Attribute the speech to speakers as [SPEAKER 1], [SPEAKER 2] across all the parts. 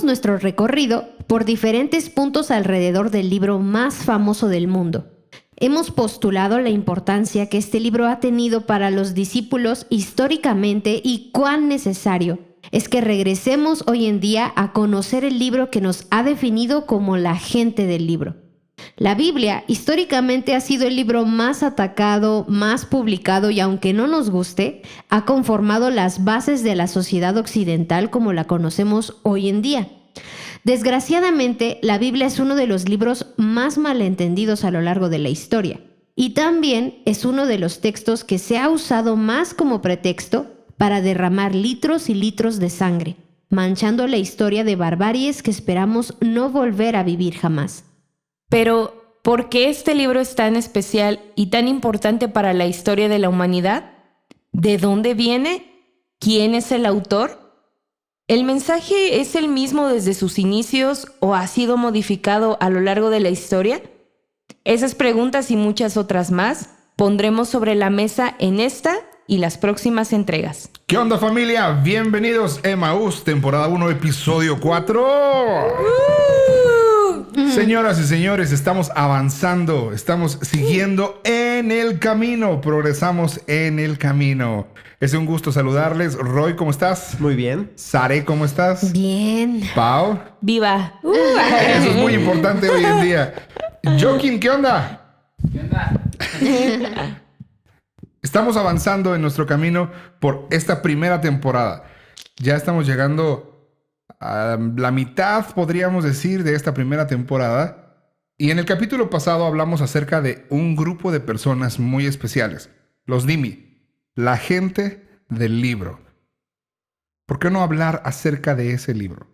[SPEAKER 1] Continuamos nuestro recorrido por diferentes puntos alrededor del libro más famoso del mundo. Hemos postulado la importancia que este libro ha tenido para los discípulos históricamente y cuán necesario es que regresemos hoy en día a conocer el libro que nos ha definido como la gente del libro. La Biblia históricamente ha sido el libro más atacado, más publicado y aunque no nos guste, ha conformado las bases de la sociedad occidental como la conocemos hoy en día. Desgraciadamente, la Biblia es uno de los libros más malentendidos a lo largo de la historia y también es uno de los textos que se ha usado más como pretexto para derramar litros y litros de sangre, manchando la historia de barbaries que esperamos no volver a vivir jamás.
[SPEAKER 2] Pero, ¿por qué este libro es tan especial y tan importante para la historia de la humanidad? ¿De dónde viene? ¿Quién es el autor? ¿El mensaje es el mismo desde sus inicios o ha sido modificado a lo largo de la historia? Esas preguntas y muchas otras más pondremos sobre la mesa en esta y las próximas entregas.
[SPEAKER 3] ¿Qué onda, familia? Bienvenidos a Emaús, temporada 1, episodio 4. Señoras y señores, estamos avanzando, estamos siguiendo en el camino, progresamos en el camino. Es un gusto saludarles. Roy, ¿cómo estás?
[SPEAKER 4] Muy bien.
[SPEAKER 3] Sare, ¿cómo estás?
[SPEAKER 1] Bien.
[SPEAKER 3] Pau.
[SPEAKER 2] ¡Viva!
[SPEAKER 3] Eso es muy importante hoy en día. Joaquín, ¿qué onda?
[SPEAKER 5] ¿Qué onda?
[SPEAKER 3] Estamos avanzando en nuestro camino por esta primera temporada. Ya estamos llegando a la mitad, podríamos decir, de esta primera temporada. Y en el capítulo pasado hablamos acerca de un grupo de personas muy especiales. Los Dimi, la gente del libro. ¿Por qué no hablar acerca de ese libro?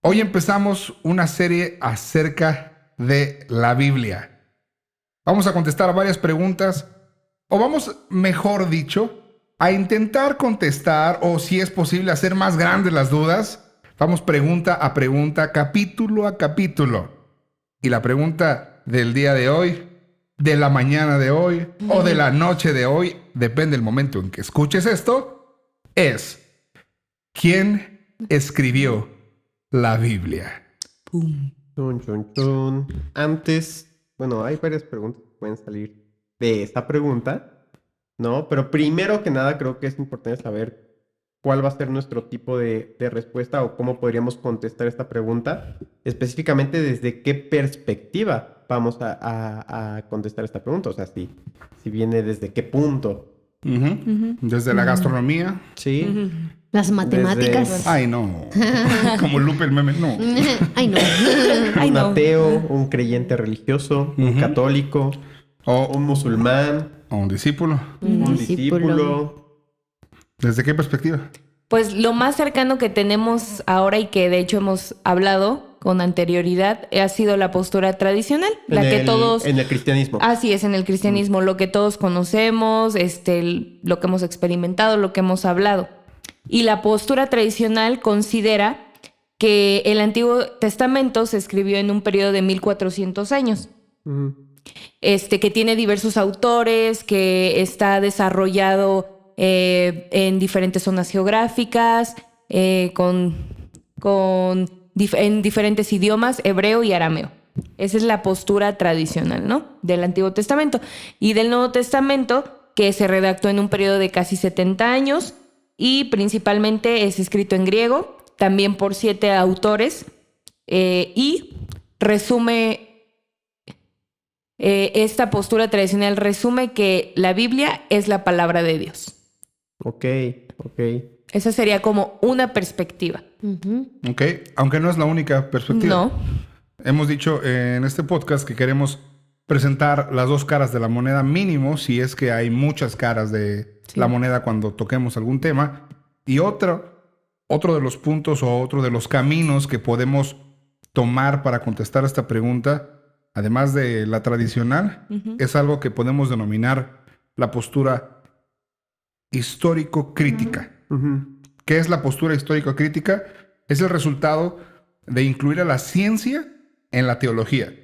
[SPEAKER 3] Hoy empezamos una serie acerca de la Biblia. Vamos a contestar varias preguntas, o vamos, mejor dicho, a intentar contestar, o si es posible, hacer más grandes las dudas. Vamos pregunta a pregunta, capítulo a capítulo. Y la pregunta del día de hoy, de la mañana de hoy o de la noche de hoy, depende del momento en que escuches esto, es: ¿quién escribió la Biblia?
[SPEAKER 2] ¡Pum!
[SPEAKER 4] Chun, chun, chun. Antes, bueno, hay varias preguntas que pueden salir de esta pregunta, ¿no? Pero primero que nada creo que es importante saber cuál va a ser nuestro tipo de respuesta o cómo podríamos contestar esta pregunta, específicamente desde qué perspectiva vamos a contestar esta pregunta. O sea, si viene desde qué punto.
[SPEAKER 3] Desde la gastronomía.
[SPEAKER 4] Sí.
[SPEAKER 1] Las matemáticas.
[SPEAKER 3] Ay, no. Como Lupe el meme, no.
[SPEAKER 1] Ay, no.
[SPEAKER 2] Ay,
[SPEAKER 4] Un
[SPEAKER 2] no.
[SPEAKER 4] ateo, un creyente religioso, un católico,
[SPEAKER 3] O
[SPEAKER 4] un musulmán,
[SPEAKER 3] un discípulo.
[SPEAKER 4] un discípulo.
[SPEAKER 3] ¿Desde qué perspectiva?
[SPEAKER 2] Pues lo más cercano que tenemos ahora y que de hecho hemos hablado con anterioridad ha sido la postura tradicional, la que todos...
[SPEAKER 4] En el cristianismo.
[SPEAKER 2] Así es, en el cristianismo, lo que todos conocemos, lo que hemos experimentado, lo que hemos hablado. Y la postura tradicional considera que el Antiguo Testamento se escribió en un periodo de 1400 años.
[SPEAKER 4] Ujú.
[SPEAKER 2] Que tiene diversos autores, que está desarrollado en diferentes zonas geográficas, en diferentes idiomas, hebreo y arameo. Esa es la postura tradicional, ¿no? Del Antiguo Testamento. Y del Nuevo Testamento, que se redactó en un periodo de casi 70 años y principalmente es escrito en griego, también por 7 autores, y resume... esta postura tradicional resume que la Biblia es la palabra de Dios.
[SPEAKER 4] Ok.
[SPEAKER 2] Esa sería como una perspectiva.
[SPEAKER 3] Ok, aunque no es la única perspectiva.
[SPEAKER 2] No.
[SPEAKER 3] Hemos dicho en este podcast que queremos presentar las dos caras de la moneda mínimo, si es que hay muchas caras de la moneda cuando toquemos algún tema. Y otro de los puntos o otro de los caminos que podemos tomar para contestar esta pregunta, además de la tradicional, es algo que podemos denominar la postura histórico-crítica.
[SPEAKER 4] Ujú.
[SPEAKER 3] ¿Qué es la postura histórico-crítica? Es el resultado de incluir a la ciencia en la teología.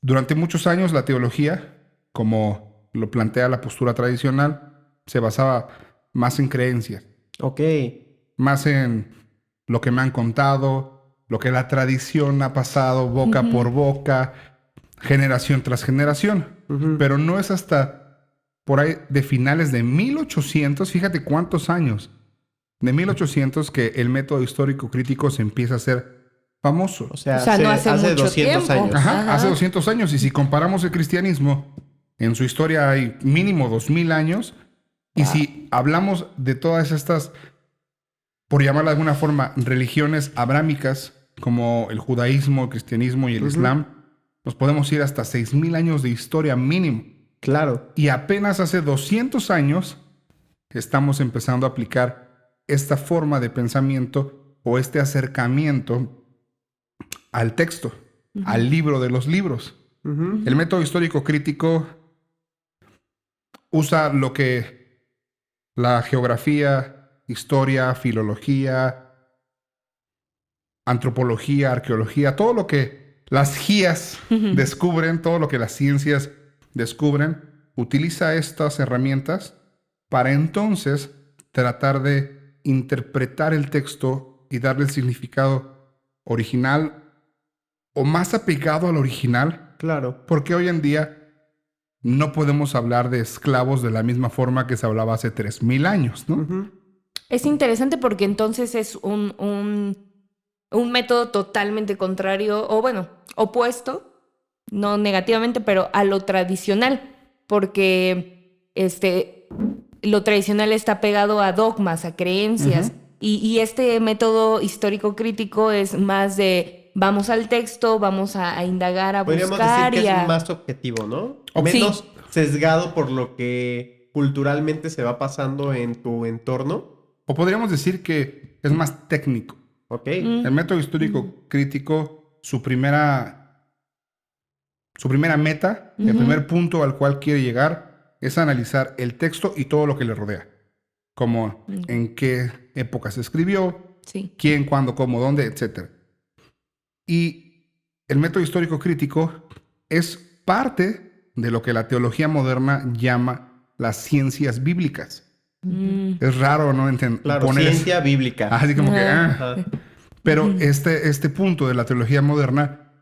[SPEAKER 3] Durante muchos años la teología, como lo plantea la postura tradicional, se basaba más en creencias,
[SPEAKER 4] Ok.
[SPEAKER 3] más en lo que me han contado, lo que la tradición ha pasado boca por boca, generación tras generación. Pero no es hasta por ahí de finales de 1800, fíjate cuántos años, de 1800 que el método histórico crítico se empieza a hacer famoso.
[SPEAKER 4] O sea,
[SPEAKER 2] no hace mucho
[SPEAKER 4] 200
[SPEAKER 2] tiempo.
[SPEAKER 4] años.
[SPEAKER 3] Ajá, hace 200 años. Y si comparamos el cristianismo, en su historia hay mínimo 2000 años. Y si hablamos de todas estas, por llamarla de alguna forma, religiones abrámicas, como el judaísmo, el cristianismo y el islam, nos podemos ir hasta 6000 años de historia mínimo.
[SPEAKER 4] Claro.
[SPEAKER 3] Y apenas hace 200 años estamos empezando a aplicar esta forma de pensamiento o este acercamiento al texto, al libro de los libros. El método histórico crítico usa lo que la geografía, historia, filología, antropología, arqueología, todo lo que las GIAs descubren, todo lo que las ciencias descubren, utiliza estas herramientas para entonces tratar de interpretar el texto y darle el significado original o más apegado al original.
[SPEAKER 4] Claro.
[SPEAKER 3] Porque hoy en día no podemos hablar de esclavos de la misma forma que se hablaba hace 3000 años, ¿no?
[SPEAKER 2] Es interesante porque entonces es un método totalmente contrario, o bueno, opuesto, no negativamente, pero a lo tradicional, porque lo tradicional está pegado a dogmas, a creencias, y este método histórico crítico es más de vamos al texto, vamos a indagar, a
[SPEAKER 4] Podríamos
[SPEAKER 2] buscar
[SPEAKER 4] decir que
[SPEAKER 2] y
[SPEAKER 4] es más objetivo, ¿no?
[SPEAKER 3] Sí.
[SPEAKER 4] Menos sesgado por lo que culturalmente se va pasando en tu entorno.
[SPEAKER 3] O podríamos decir que es más técnico.
[SPEAKER 4] ¿Ok?
[SPEAKER 3] El método histórico crítico, su primera meta, el primer punto al cual quiere llegar es analizar el texto y todo lo que le rodea. Como en qué época se escribió,
[SPEAKER 2] sí.
[SPEAKER 3] quién, cuándo, cómo, dónde, etc. Y el método histórico crítico es parte de lo que la teología moderna llama las ciencias bíblicas. Es raro, ¿no?
[SPEAKER 4] Claro,
[SPEAKER 3] poner
[SPEAKER 4] ciencia bíblica.
[SPEAKER 3] así como que...
[SPEAKER 4] Ajá.
[SPEAKER 3] Pero este punto de la teología moderna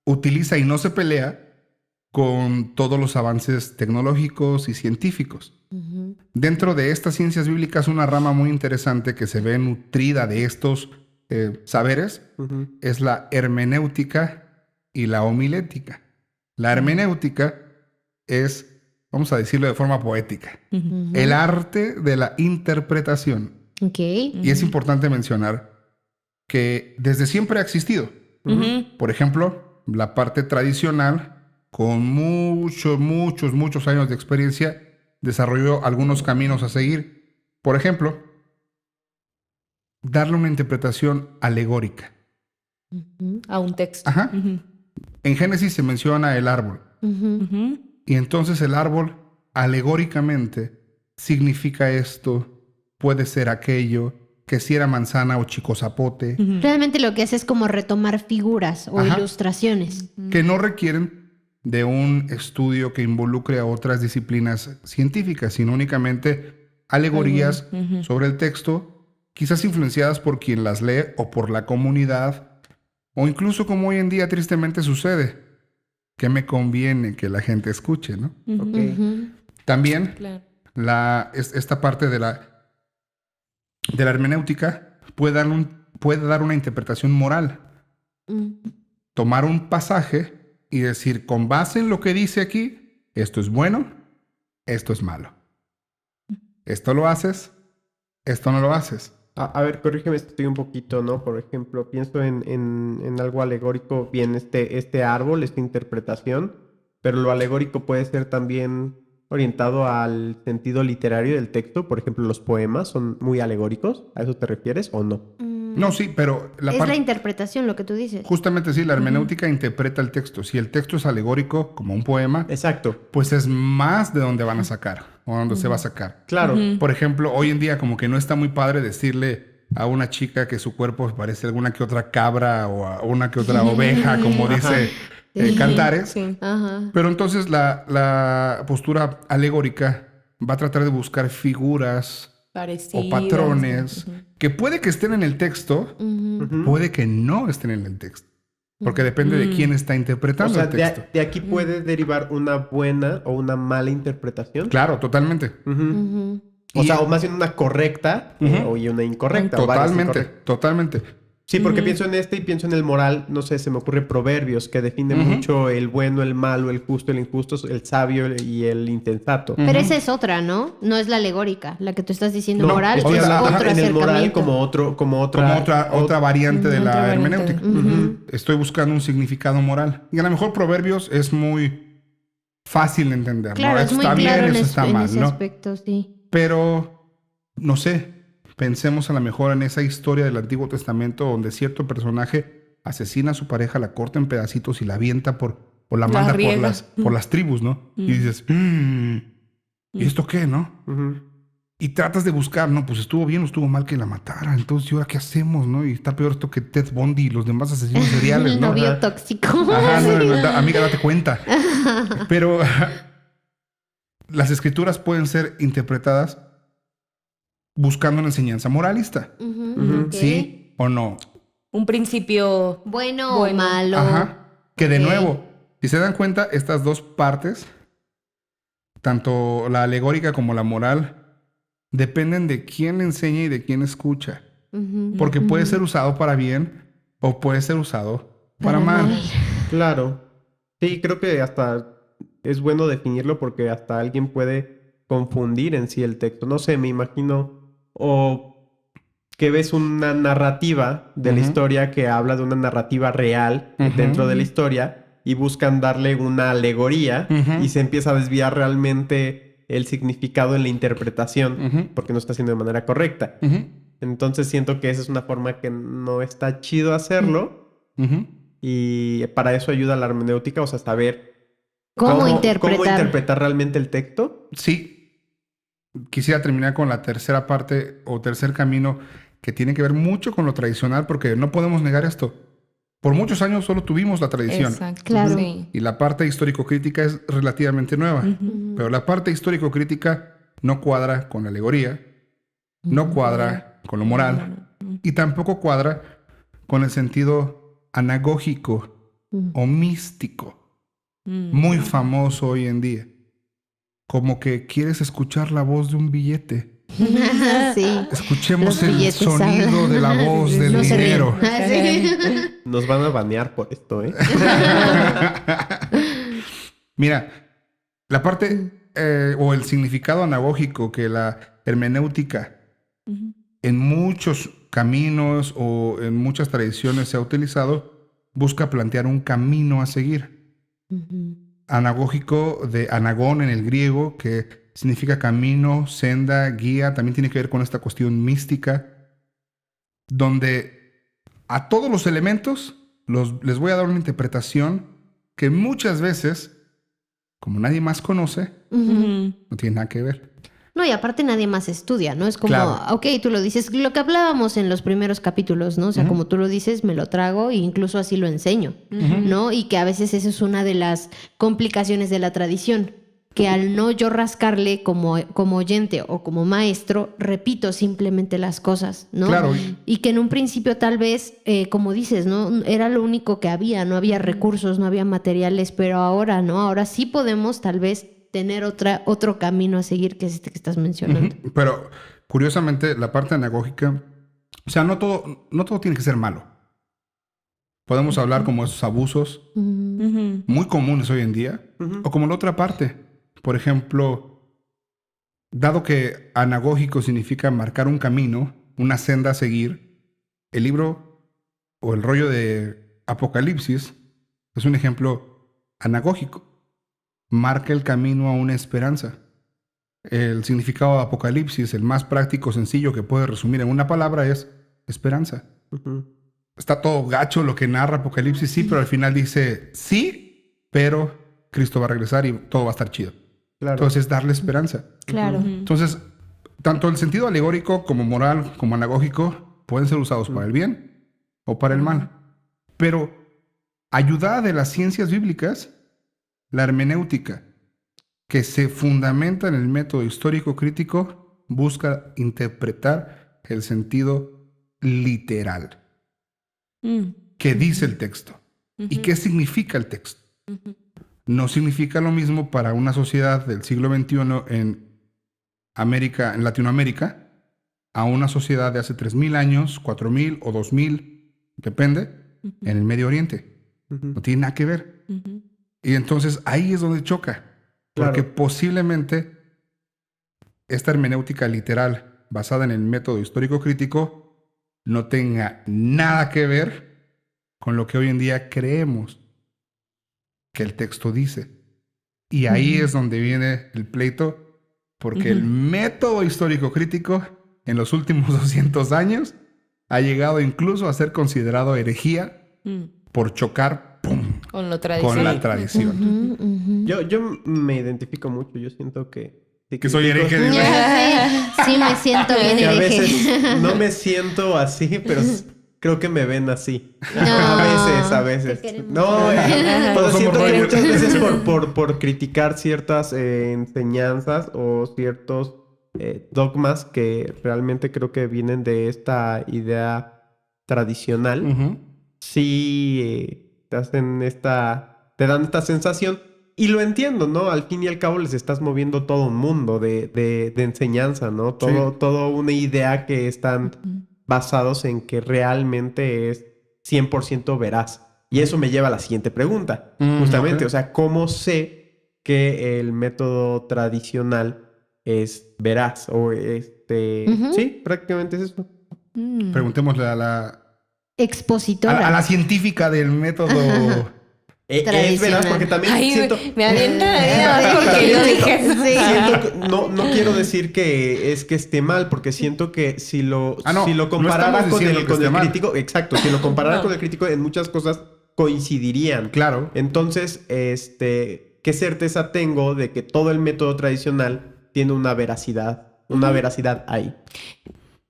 [SPEAKER 3] utiliza y no se pelea con todos los avances tecnológicos y científicos. Dentro de estas ciencias bíblicas, una rama muy interesante que se ve nutrida de estos saberes es la hermenéutica y la homilética. La hermenéutica es, vamos a decirlo de forma poética, el arte de la interpretación.
[SPEAKER 1] Ok.
[SPEAKER 3] Y es importante mencionar que desde siempre ha existido. Por ejemplo, la parte tradicional, con muchos años de experiencia, desarrolló algunos caminos a seguir. Por ejemplo, darle una interpretación alegórica.
[SPEAKER 2] A un texto.
[SPEAKER 3] Ajá. En Génesis se menciona el árbol. Y entonces el árbol, alegóricamente, significa esto, puede ser aquello, que si era manzana o chico zapote,
[SPEAKER 1] Realmente lo que hace es como retomar figuras o
[SPEAKER 3] Ajá.
[SPEAKER 1] ilustraciones.
[SPEAKER 3] que no requieren de un estudio que involucre a otras disciplinas científicas, sino únicamente alegorías sobre el texto, quizás influenciadas por quien las lee o por la comunidad, o incluso como hoy en día tristemente sucede, que me conviene que la gente escuche, ¿no?
[SPEAKER 4] Ok.
[SPEAKER 3] También
[SPEAKER 2] Claro.
[SPEAKER 3] esta parte de la hermenéutica puede dar una interpretación moral. Tomar un pasaje y decir, con base en lo que dice aquí, esto es bueno, esto es malo. Esto lo haces, esto no lo haces.
[SPEAKER 4] A ver, corrígeme si estoy un poquito, ¿no? Por ejemplo, pienso en algo alegórico, bien este árbol, esta interpretación, pero lo alegórico puede ser también orientado al sentido literario del texto. Por ejemplo, los poemas son muy alegóricos. ¿A eso te refieres o no?
[SPEAKER 3] No, sí, pero
[SPEAKER 1] Es la interpretación lo que tú dices.
[SPEAKER 3] justamente sí, la hermenéutica interpreta el texto. Si el texto es alegórico, como un poema,
[SPEAKER 4] Exacto.
[SPEAKER 3] pues es más de donde van a sacar o donde se va a sacar.
[SPEAKER 4] Claro.
[SPEAKER 3] Por ejemplo, hoy en día como que no está muy padre decirle a una chica que su cuerpo parece alguna que otra cabra o a una que otra oveja, como dice Cantares.
[SPEAKER 2] Sí.
[SPEAKER 1] Ajá.
[SPEAKER 3] Pero entonces la postura alegórica va a tratar de buscar figuras
[SPEAKER 2] Parecidas.
[SPEAKER 3] o patrones que puede que estén en el texto,
[SPEAKER 4] Ujú.
[SPEAKER 3] puede que no estén en el texto. Porque depende de quién está
[SPEAKER 4] O
[SPEAKER 3] interpretando
[SPEAKER 4] sea,
[SPEAKER 3] el texto.
[SPEAKER 4] de aquí puede derivar una buena o una mala interpretación.
[SPEAKER 3] Claro, totalmente.
[SPEAKER 4] Ujú. O
[SPEAKER 3] Y-
[SPEAKER 4] sea, o más bien una correcta
[SPEAKER 3] Ujú.
[SPEAKER 4] y una incorrecta. O varias
[SPEAKER 3] Totalmente,
[SPEAKER 4] incorrectas.
[SPEAKER 3] totalmente.
[SPEAKER 4] Sí, porque pienso en este y pienso en el moral. No sé, se me ocurre Proverbios, que define mucho el bueno, el malo, el justo, el injusto, el sabio y el insensato.
[SPEAKER 1] Pero esa es otra, ¿no? No es la alegórica. La que tú estás diciendo
[SPEAKER 4] No,
[SPEAKER 1] moral
[SPEAKER 4] estoy
[SPEAKER 1] es
[SPEAKER 4] hablando
[SPEAKER 1] otro
[SPEAKER 4] en el moral
[SPEAKER 1] acercamiento.
[SPEAKER 4] como
[SPEAKER 3] Otra variante de
[SPEAKER 2] otra
[SPEAKER 3] la
[SPEAKER 2] variante.
[SPEAKER 3] hermenéutica. Estoy buscando un significado moral. Y a lo mejor Proverbios es muy fácil de entender,
[SPEAKER 1] Claro,
[SPEAKER 3] ¿no?
[SPEAKER 1] es
[SPEAKER 3] Esto
[SPEAKER 1] muy
[SPEAKER 3] está
[SPEAKER 1] claro
[SPEAKER 3] bien,
[SPEAKER 1] en,
[SPEAKER 3] eso está
[SPEAKER 1] en
[SPEAKER 3] mal,
[SPEAKER 1] ese
[SPEAKER 3] ¿no?
[SPEAKER 1] aspecto, sí.
[SPEAKER 3] Pero, no sé, pensemos a lo mejor en esa historia del Antiguo Testamento donde cierto personaje asesina a su pareja, la corta en pedacitos y la avienta o la
[SPEAKER 2] La
[SPEAKER 3] manda
[SPEAKER 2] riega.
[SPEAKER 3] por las tribus, ¿no? Y dices, ¿y esto qué, no?
[SPEAKER 4] Ujú.
[SPEAKER 3] Y tratas de buscar, ¿no? Pues estuvo bien o estuvo mal que la matara. Entonces, ¿y ahora qué hacemos, no? Y está peor esto que Ted Bundy y los demás asesinos seriales,
[SPEAKER 1] El
[SPEAKER 3] ¿no?
[SPEAKER 1] novio
[SPEAKER 4] Ajá.
[SPEAKER 1] tóxico.
[SPEAKER 3] Ajá, amiga, date cuenta. Pero las escrituras pueden ser interpretadas buscando una enseñanza moralista.
[SPEAKER 1] Ujú, ok.
[SPEAKER 3] ¿Sí o no?
[SPEAKER 2] Un principio.
[SPEAKER 1] Bueno o
[SPEAKER 2] Bueno.
[SPEAKER 1] malo.
[SPEAKER 3] Ajá. Que de
[SPEAKER 1] Ok.
[SPEAKER 3] nuevo, si se dan cuenta, estas dos partes, tanto la alegórica como la moral, dependen de quién enseña y de quién escucha.
[SPEAKER 1] Ujú.
[SPEAKER 3] Porque puede ser usado para bien o puede ser usado para mal.
[SPEAKER 4] Claro. Sí, creo que hasta es bueno definirlo porque hasta alguien puede confundir en sí el texto. No sé, me imagino. O que ves una narrativa de la
[SPEAKER 3] Ujú.
[SPEAKER 4] historia que habla de una narrativa real
[SPEAKER 3] Ujú.
[SPEAKER 4] dentro de la historia y buscan darle una alegoría
[SPEAKER 3] Ujú.
[SPEAKER 4] y se empieza a desviar realmente el significado en la interpretación
[SPEAKER 3] Ujú.
[SPEAKER 4] porque no está haciendo de manera correcta.
[SPEAKER 3] Ujú.
[SPEAKER 4] Entonces siento que esa es una forma que no está chido hacerlo
[SPEAKER 3] Ujú.
[SPEAKER 4] y para eso ayuda la hermenéutica, o sea, saber
[SPEAKER 1] ¿Cómo
[SPEAKER 4] cómo
[SPEAKER 1] interpretar?
[SPEAKER 4] interpretar realmente el texto.
[SPEAKER 3] Sí, quisiera terminar con la tercera parte o tercer camino que tiene que ver mucho con lo tradicional porque no podemos negar esto. Por muchos años solo tuvimos la tradición
[SPEAKER 2] Exacto.
[SPEAKER 1] Claro.
[SPEAKER 2] Sí.
[SPEAKER 3] y la parte histórico-crítica es relativamente nueva. Pero la parte histórico-crítica no cuadra con la alegoría, no cuadra con lo moral y tampoco cuadra con el sentido anagógico o místico, muy famoso hoy en día. Como que quieres escuchar la voz de un billete.
[SPEAKER 1] Sí.
[SPEAKER 3] Escuchemos
[SPEAKER 1] Los
[SPEAKER 3] el
[SPEAKER 1] billetes
[SPEAKER 3] sonido
[SPEAKER 1] hablan.
[SPEAKER 3] de la voz del
[SPEAKER 1] No se ríen.
[SPEAKER 3] dinero.
[SPEAKER 1] Ah, sí.
[SPEAKER 4] Nos van a banear por esto, ¿eh?
[SPEAKER 3] Mira, la parte o el significado anagógico que la hermenéutica en muchos caminos o en muchas tradiciones se ha utilizado, busca plantear un camino a seguir. Anagógico de anagón en el griego, que significa camino, senda, guía, también tiene que ver con esta cuestión mística, donde a todos los elementos les voy a dar una interpretación que muchas veces, como nadie más conoce, no tiene nada que ver.
[SPEAKER 1] No, y aparte nadie más estudia, ¿no? Es como,
[SPEAKER 3] Claro.
[SPEAKER 1] ok, tú lo dices, lo que hablábamos en los primeros capítulos, ¿no? O sea, como tú lo dices, me lo trago e incluso así lo enseño, ¿no? Y que a veces eso es una de las complicaciones de la tradición, que al no yo rascarle como oyente o como maestro, repito simplemente las cosas, ¿no?
[SPEAKER 3] Claro.
[SPEAKER 1] Y que en un principio tal vez, como dices, ¿no? Era lo único que había, no había recursos, no había materiales, pero ahora, ¿no? Ahora sí podemos tal vez tener otro camino a seguir que es este que estás mencionando.
[SPEAKER 3] Pero curiosamente, la parte anagógica, o sea, no todo tiene que ser malo. Podemos hablar como esos abusos muy comunes hoy en día, o como la otra parte. Por ejemplo, dado que anagógico significa marcar un camino, una senda a seguir, el libro o el rollo de Apocalipsis es un ejemplo anagógico. Marca el camino a una esperanza. El significado de Apocalipsis, el más práctico, sencillo que puede resumir en una palabra es esperanza. Está todo gacho lo que narra Apocalipsis, sí, pero al final dice sí, pero Cristo va a regresar y todo va a estar chido.
[SPEAKER 4] Claro.
[SPEAKER 3] Entonces, darle esperanza.
[SPEAKER 1] Claro.
[SPEAKER 3] Entonces, tanto el sentido alegórico como moral, como anagógico, pueden ser usados para el bien o para el mal. Pero, ayudada de las ciencias bíblicas, la hermenéutica, que se fundamenta en el método histórico crítico, busca interpretar el sentido literal. ¿Qué dice el texto? ¿Y qué significa el texto? No significa lo mismo para una sociedad del siglo XXI en Latinoamérica, a una sociedad de hace 3.000 años, 4.000 o 2.000, depende, en el Medio Oriente. No tiene nada que ver. Y entonces ahí es donde choca. Porque posiblemente esta hermenéutica literal basada en el método histórico crítico no tenga nada que ver con lo que hoy en día creemos que el texto dice. Y ahí es donde viene el pleito, porque el método histórico crítico en los últimos 200 años ha llegado incluso a ser considerado herejía por chocar
[SPEAKER 2] con lo
[SPEAKER 3] con la tradición.
[SPEAKER 4] Yo me identifico mucho. Yo siento que... sí,
[SPEAKER 3] Que soy hereje de
[SPEAKER 1] Sí, me siento bien
[SPEAKER 4] que a
[SPEAKER 1] hereje.
[SPEAKER 4] veces no me siento así, pero creo que me ven así.
[SPEAKER 1] No,
[SPEAKER 4] A veces.
[SPEAKER 1] te queremos.
[SPEAKER 4] No,
[SPEAKER 3] Todos somos
[SPEAKER 4] siento que
[SPEAKER 3] Roger.
[SPEAKER 4] muchas veces por criticar ciertas enseñanzas o ciertos dogmas que realmente creo que vienen de esta idea tradicional, sí te dan esta sensación. Y lo entiendo, ¿no? Al fin y al cabo les estás moviendo todo un mundo de enseñanza, ¿no? Todo una idea que están basados en que realmente es 100% veraz. Y eso me lleva a la siguiente pregunta. Justamente,
[SPEAKER 3] ok.
[SPEAKER 4] o sea, ¿cómo sé que el método tradicional es veraz? O sí, prácticamente es eso.
[SPEAKER 3] Preguntémosle a la
[SPEAKER 1] Expositora.
[SPEAKER 3] científica del método.
[SPEAKER 4] Es
[SPEAKER 1] Tradicional.
[SPEAKER 4] veraz porque también
[SPEAKER 2] Ay,
[SPEAKER 4] siento...
[SPEAKER 2] me avienta porque yo dije eso.
[SPEAKER 1] Sí.
[SPEAKER 4] Siento que- no quiero decir que esté mal, porque siento que si lo
[SPEAKER 3] No
[SPEAKER 4] comparara
[SPEAKER 3] estamos diciendo que
[SPEAKER 4] con
[SPEAKER 3] esté
[SPEAKER 4] el
[SPEAKER 3] mal.
[SPEAKER 4] crítico, exacto, si lo comparara
[SPEAKER 2] No.
[SPEAKER 4] con el crítico, en muchas cosas coincidirían.
[SPEAKER 3] Claro.
[SPEAKER 4] Entonces, ¿qué certeza tengo de que todo el método tradicional tiene una veracidad ahí?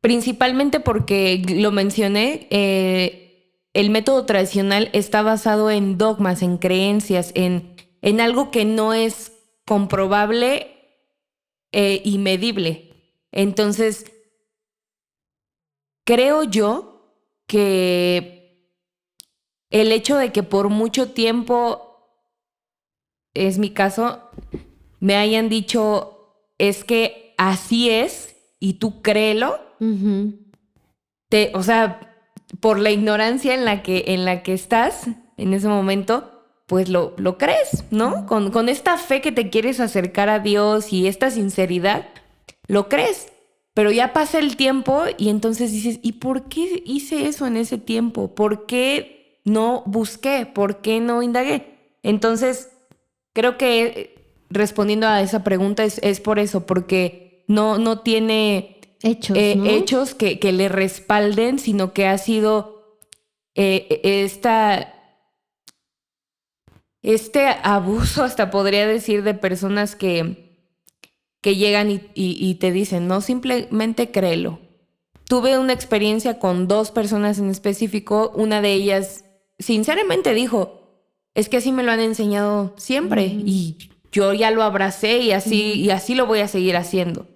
[SPEAKER 2] Principalmente porque lo mencioné, el método tradicional está basado en dogmas, en creencias, en algo que no es comprobable y medible. Entonces, creo yo que el hecho de que por mucho tiempo, es mi caso, me hayan dicho, es que así es y tú créelo, o sea, por la ignorancia en la que estás en ese momento, pues lo crees, ¿no? Con esta fe que te quieres acercar a Dios y esta sinceridad, lo crees. Pero ya pasa el tiempo y entonces dices, ¿y por qué hice eso en ese tiempo? ¿Por qué no busqué? ¿Por qué no indagué? Entonces, creo que respondiendo a esa pregunta es por eso, porque no tiene...
[SPEAKER 1] Hechos, ¿no?
[SPEAKER 2] hechos que le respalden, sino que ha sido este abuso, hasta podría decir, de personas que llegan y te dicen, no, simplemente créelo. Tuve una experiencia con 2 personas en específico. Una de ellas sinceramente dijo, es que así me lo han enseñado siempre y yo ya lo abracé y así lo voy a seguir haciendo.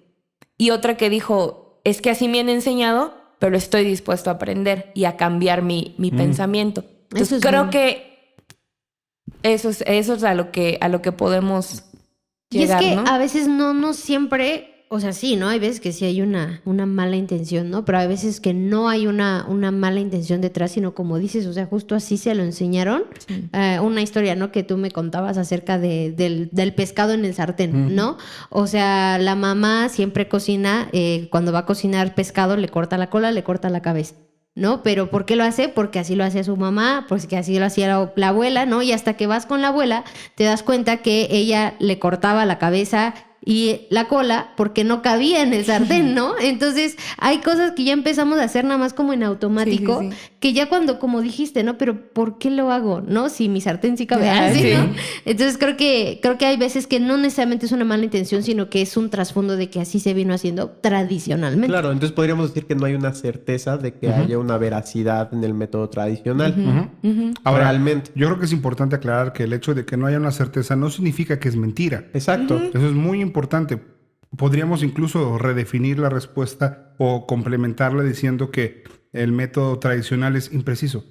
[SPEAKER 2] Y otra que dijo, es que así me han enseñado, pero estoy dispuesto a aprender y a cambiar mi pensamiento. Entonces
[SPEAKER 1] Eso es
[SPEAKER 2] creo
[SPEAKER 1] bueno.
[SPEAKER 2] que eso es a lo que podemos
[SPEAKER 1] Y
[SPEAKER 2] llegar,
[SPEAKER 1] es que
[SPEAKER 2] ¿no?
[SPEAKER 1] a veces no siempre, o sea, sí, ¿no? Hay veces que sí hay una mala intención, ¿no? Pero hay veces que no hay una mala intención detrás, sino como dices, o sea, justo así se lo enseñaron.
[SPEAKER 2] Sí.
[SPEAKER 1] Una historia, ¿no? Que tú me contabas acerca del pescado en el sartén, ¿no? O sea, la mamá siempre cocina, cuando va a cocinar pescado, le corta la cola, le corta la cabeza, ¿no? Pero ¿por qué lo hace? Porque así lo hacía su mamá, porque así lo hacía la abuela, ¿no? Y hasta que vas con la abuela, te das cuenta que ella le cortaba la cabeza y la cola porque no cabía en el sartén, ¿no? Entonces hay cosas que ya empezamos a hacer nada más como en automático,
[SPEAKER 2] Sí.
[SPEAKER 1] que ya cuando, como dijiste, ¿no? Pero ¿por qué lo hago? ¿No? Si mi sartén sí cabe.
[SPEAKER 2] Ah,
[SPEAKER 1] ¿Sí,
[SPEAKER 2] sí.
[SPEAKER 1] no? Entonces creo que hay veces que no necesariamente es una mala intención, sino que es un trasfondo de que así se vino haciendo tradicionalmente.
[SPEAKER 4] Claro, entonces podríamos decir que no hay una certeza de que haya una veracidad en el método tradicional.
[SPEAKER 3] Ahora,
[SPEAKER 4] Realmente.
[SPEAKER 3] yo creo que es importante aclarar que el hecho de que no haya una certeza no significa que es mentira.
[SPEAKER 4] Exacto.
[SPEAKER 3] Eso es muy importante. podríamos incluso redefinir la respuesta o complementarla diciendo que el método tradicional es impreciso.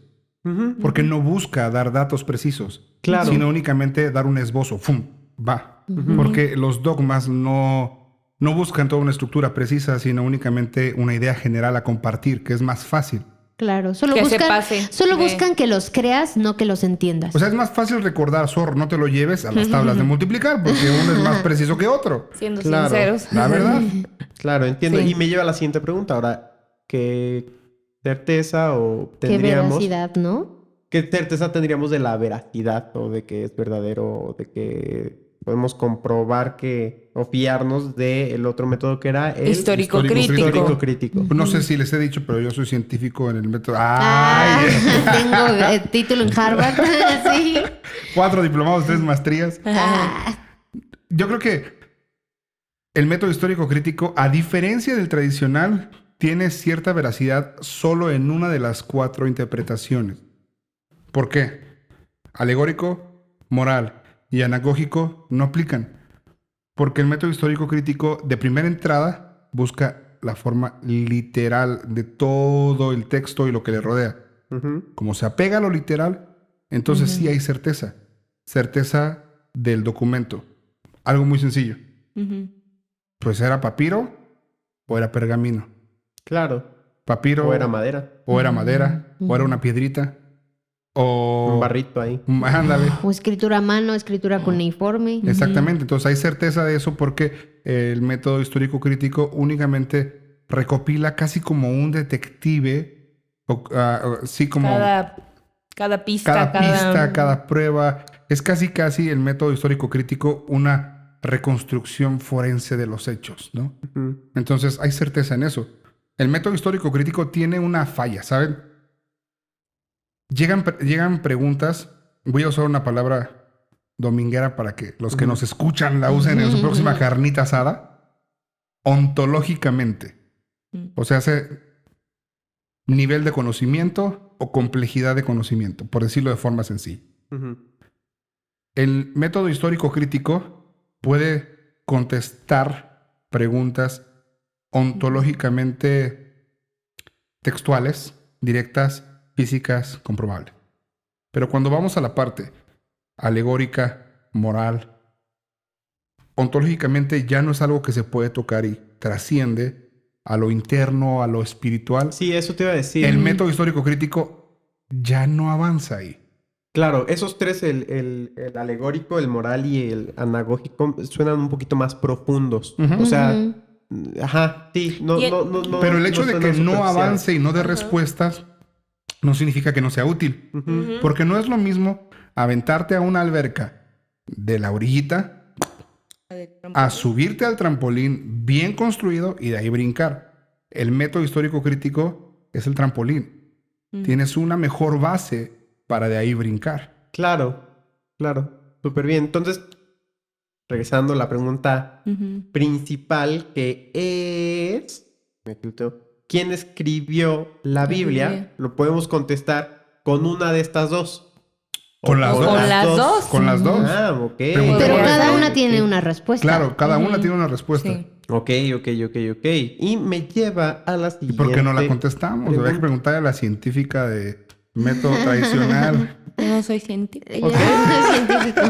[SPEAKER 3] Porque no busca dar datos precisos,
[SPEAKER 4] Claro.
[SPEAKER 3] sino únicamente dar un esbozo. ¡Fum! Va. Porque los dogmas no buscan toda una estructura precisa, sino únicamente una idea general a compartir, que es más fácil.
[SPEAKER 1] Claro, solo
[SPEAKER 2] Que se
[SPEAKER 1] buscan,
[SPEAKER 2] pase
[SPEAKER 1] solo
[SPEAKER 2] de-
[SPEAKER 1] buscan que los creas, no que los entiendas.
[SPEAKER 3] O sea, es más fácil recordar, zorro, no te lo lleves a las tablas de multiplicar, porque uno es más preciso que otro.
[SPEAKER 2] Siendo
[SPEAKER 4] Claro.
[SPEAKER 2] sinceros.
[SPEAKER 3] La verdad.
[SPEAKER 4] Claro, entiendo.
[SPEAKER 2] Sí.
[SPEAKER 4] Y me lleva a la siguiente pregunta. Ahora, ¿qué certeza o
[SPEAKER 1] Qué
[SPEAKER 4] tendríamos?
[SPEAKER 1] veracidad, ¿no?
[SPEAKER 4] ¿Qué certeza tendríamos de la veracidad o de que es verdadero o de que podemos comprobar que o fiarnos del otro método que era el
[SPEAKER 2] Histórico
[SPEAKER 3] Histórico
[SPEAKER 2] crítico.
[SPEAKER 4] histórico crítico?
[SPEAKER 3] No sé si les he dicho, pero yo soy científico en el método.
[SPEAKER 1] Ah,
[SPEAKER 3] ¡Ay!
[SPEAKER 1] tengo título en Harvard. Sí.
[SPEAKER 3] 4 diplomados, 3 maestrías.
[SPEAKER 1] Ah,
[SPEAKER 3] Yo creo que el método histórico crítico, a diferencia del tradicional, tiene cierta veracidad solo en una de las 4 interpretaciones. ¿Por qué? Alegórico, moral y anagógico no aplican. Porque el método histórico crítico, de primera entrada, busca la forma literal de todo el texto y lo que le rodea.
[SPEAKER 4] Ujú.
[SPEAKER 3] Como se apega a lo literal, entonces sí hay certeza. Certeza del documento. Algo muy sencillo.
[SPEAKER 2] Ujú.
[SPEAKER 3] Pues era papiro o era pergamino.
[SPEAKER 4] Claro.
[SPEAKER 3] Papiro
[SPEAKER 4] O era madera.
[SPEAKER 3] o era madera o era una piedrita o...
[SPEAKER 4] Un barrito ahí.
[SPEAKER 3] Ándale.
[SPEAKER 1] o escritura a mano, escritura cuneiforme.
[SPEAKER 3] Exactamente. Entonces hay certeza de eso porque el método histórico crítico únicamente recopila casi como un detective, sí, como
[SPEAKER 2] Cada pista,
[SPEAKER 3] cada pista, cada prueba. Es casi el método histórico crítico una reconstrucción forense de los hechos, ¿no?
[SPEAKER 4] Ujú.
[SPEAKER 3] Entonces hay certeza en eso. El método histórico crítico tiene una falla, ¿saben? Llegan preguntas. Voy a usar una palabra dominguera para que los que nos escuchan la usen en su próxima carnita asada. Ontológicamente. O sea, hace nivel de conocimiento o complejidad de conocimiento, por decirlo de forma sencilla.
[SPEAKER 4] Ujú.
[SPEAKER 3] El método histórico crítico puede contestar preguntas ontológicamente textuales, directas, físicas, comprobables. Pero cuando vamos a la parte alegórica, moral, ontológicamente ya no es algo que se puede tocar y trasciende a lo interno, a lo espiritual.
[SPEAKER 4] Sí, eso te iba a decir.
[SPEAKER 3] El método histórico crítico ya no avanza ahí.
[SPEAKER 4] Claro, esos tres, el alegórico, el moral y el anagógico, suenan un poquito más profundos.
[SPEAKER 3] Ujú.
[SPEAKER 4] O sea,
[SPEAKER 1] Ujú.
[SPEAKER 4] ajá, sí, no,
[SPEAKER 2] Y-
[SPEAKER 4] no, no, no.
[SPEAKER 3] Pero el hecho de que
[SPEAKER 4] suenan
[SPEAKER 3] no
[SPEAKER 4] superficiales.
[SPEAKER 3] avance y no dé respuestas no significa que no sea útil.
[SPEAKER 4] Ujú.
[SPEAKER 3] Porque no es lo mismo aventarte a una alberca de la orillita a subirte al trampolín bien construido y de ahí brincar. El método histórico crítico es el trampolín. Tienes una mejor base para de ahí brincar.
[SPEAKER 4] Claro, súper bien. Entonces, regresando a la pregunta principal, que es... me quito. ¿Quién escribió la Biblia?
[SPEAKER 2] Biblia.
[SPEAKER 4] Lo podemos contestar con una de estas dos.
[SPEAKER 3] Con las
[SPEAKER 4] O
[SPEAKER 3] dos.
[SPEAKER 2] Con las dos.
[SPEAKER 3] Con las dos.
[SPEAKER 4] Ah, ok.
[SPEAKER 3] Pregunta
[SPEAKER 1] Pero
[SPEAKER 3] por
[SPEAKER 1] cada
[SPEAKER 3] eso.
[SPEAKER 1] una tiene una respuesta.
[SPEAKER 3] Claro, cada una tiene una respuesta.
[SPEAKER 2] Sí.
[SPEAKER 4] Ok. Y me lleva a la
[SPEAKER 3] ¿Y
[SPEAKER 4] siguiente...
[SPEAKER 3] por qué no la contestamos? Habría que preguntarle a la científica de método tradicional.
[SPEAKER 2] No soy científico.
[SPEAKER 1] Yo
[SPEAKER 4] Ok.
[SPEAKER 1] soy científico.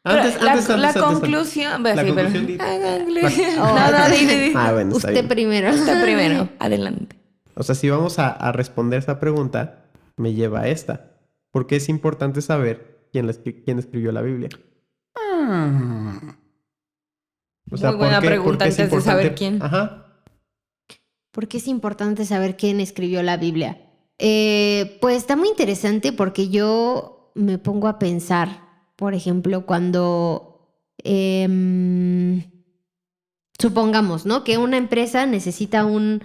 [SPEAKER 2] La conclusión.
[SPEAKER 4] La
[SPEAKER 2] Sí, pero-
[SPEAKER 4] conclusión dice-
[SPEAKER 2] La conclusión.
[SPEAKER 1] Oh.
[SPEAKER 2] No, di.
[SPEAKER 4] Ah, bueno, está
[SPEAKER 1] Usted
[SPEAKER 4] bien.
[SPEAKER 1] primero.
[SPEAKER 2] Usted primero. Adelante.
[SPEAKER 4] O sea, si vamos a responder esa pregunta, me lleva a esta. Porque es importante saber quién escribió la Biblia.
[SPEAKER 3] Ah.
[SPEAKER 4] O sea,
[SPEAKER 2] Muy buena
[SPEAKER 4] ¿por qué
[SPEAKER 2] pregunta
[SPEAKER 4] es
[SPEAKER 2] antes de saber
[SPEAKER 4] importante?
[SPEAKER 2] quién.
[SPEAKER 4] Ajá.
[SPEAKER 1] ¿Por qué es importante saber quién escribió la Biblia? Pues está muy interesante porque yo me pongo a pensar, por ejemplo, cuando supongamos, ¿no? Que una empresa necesita un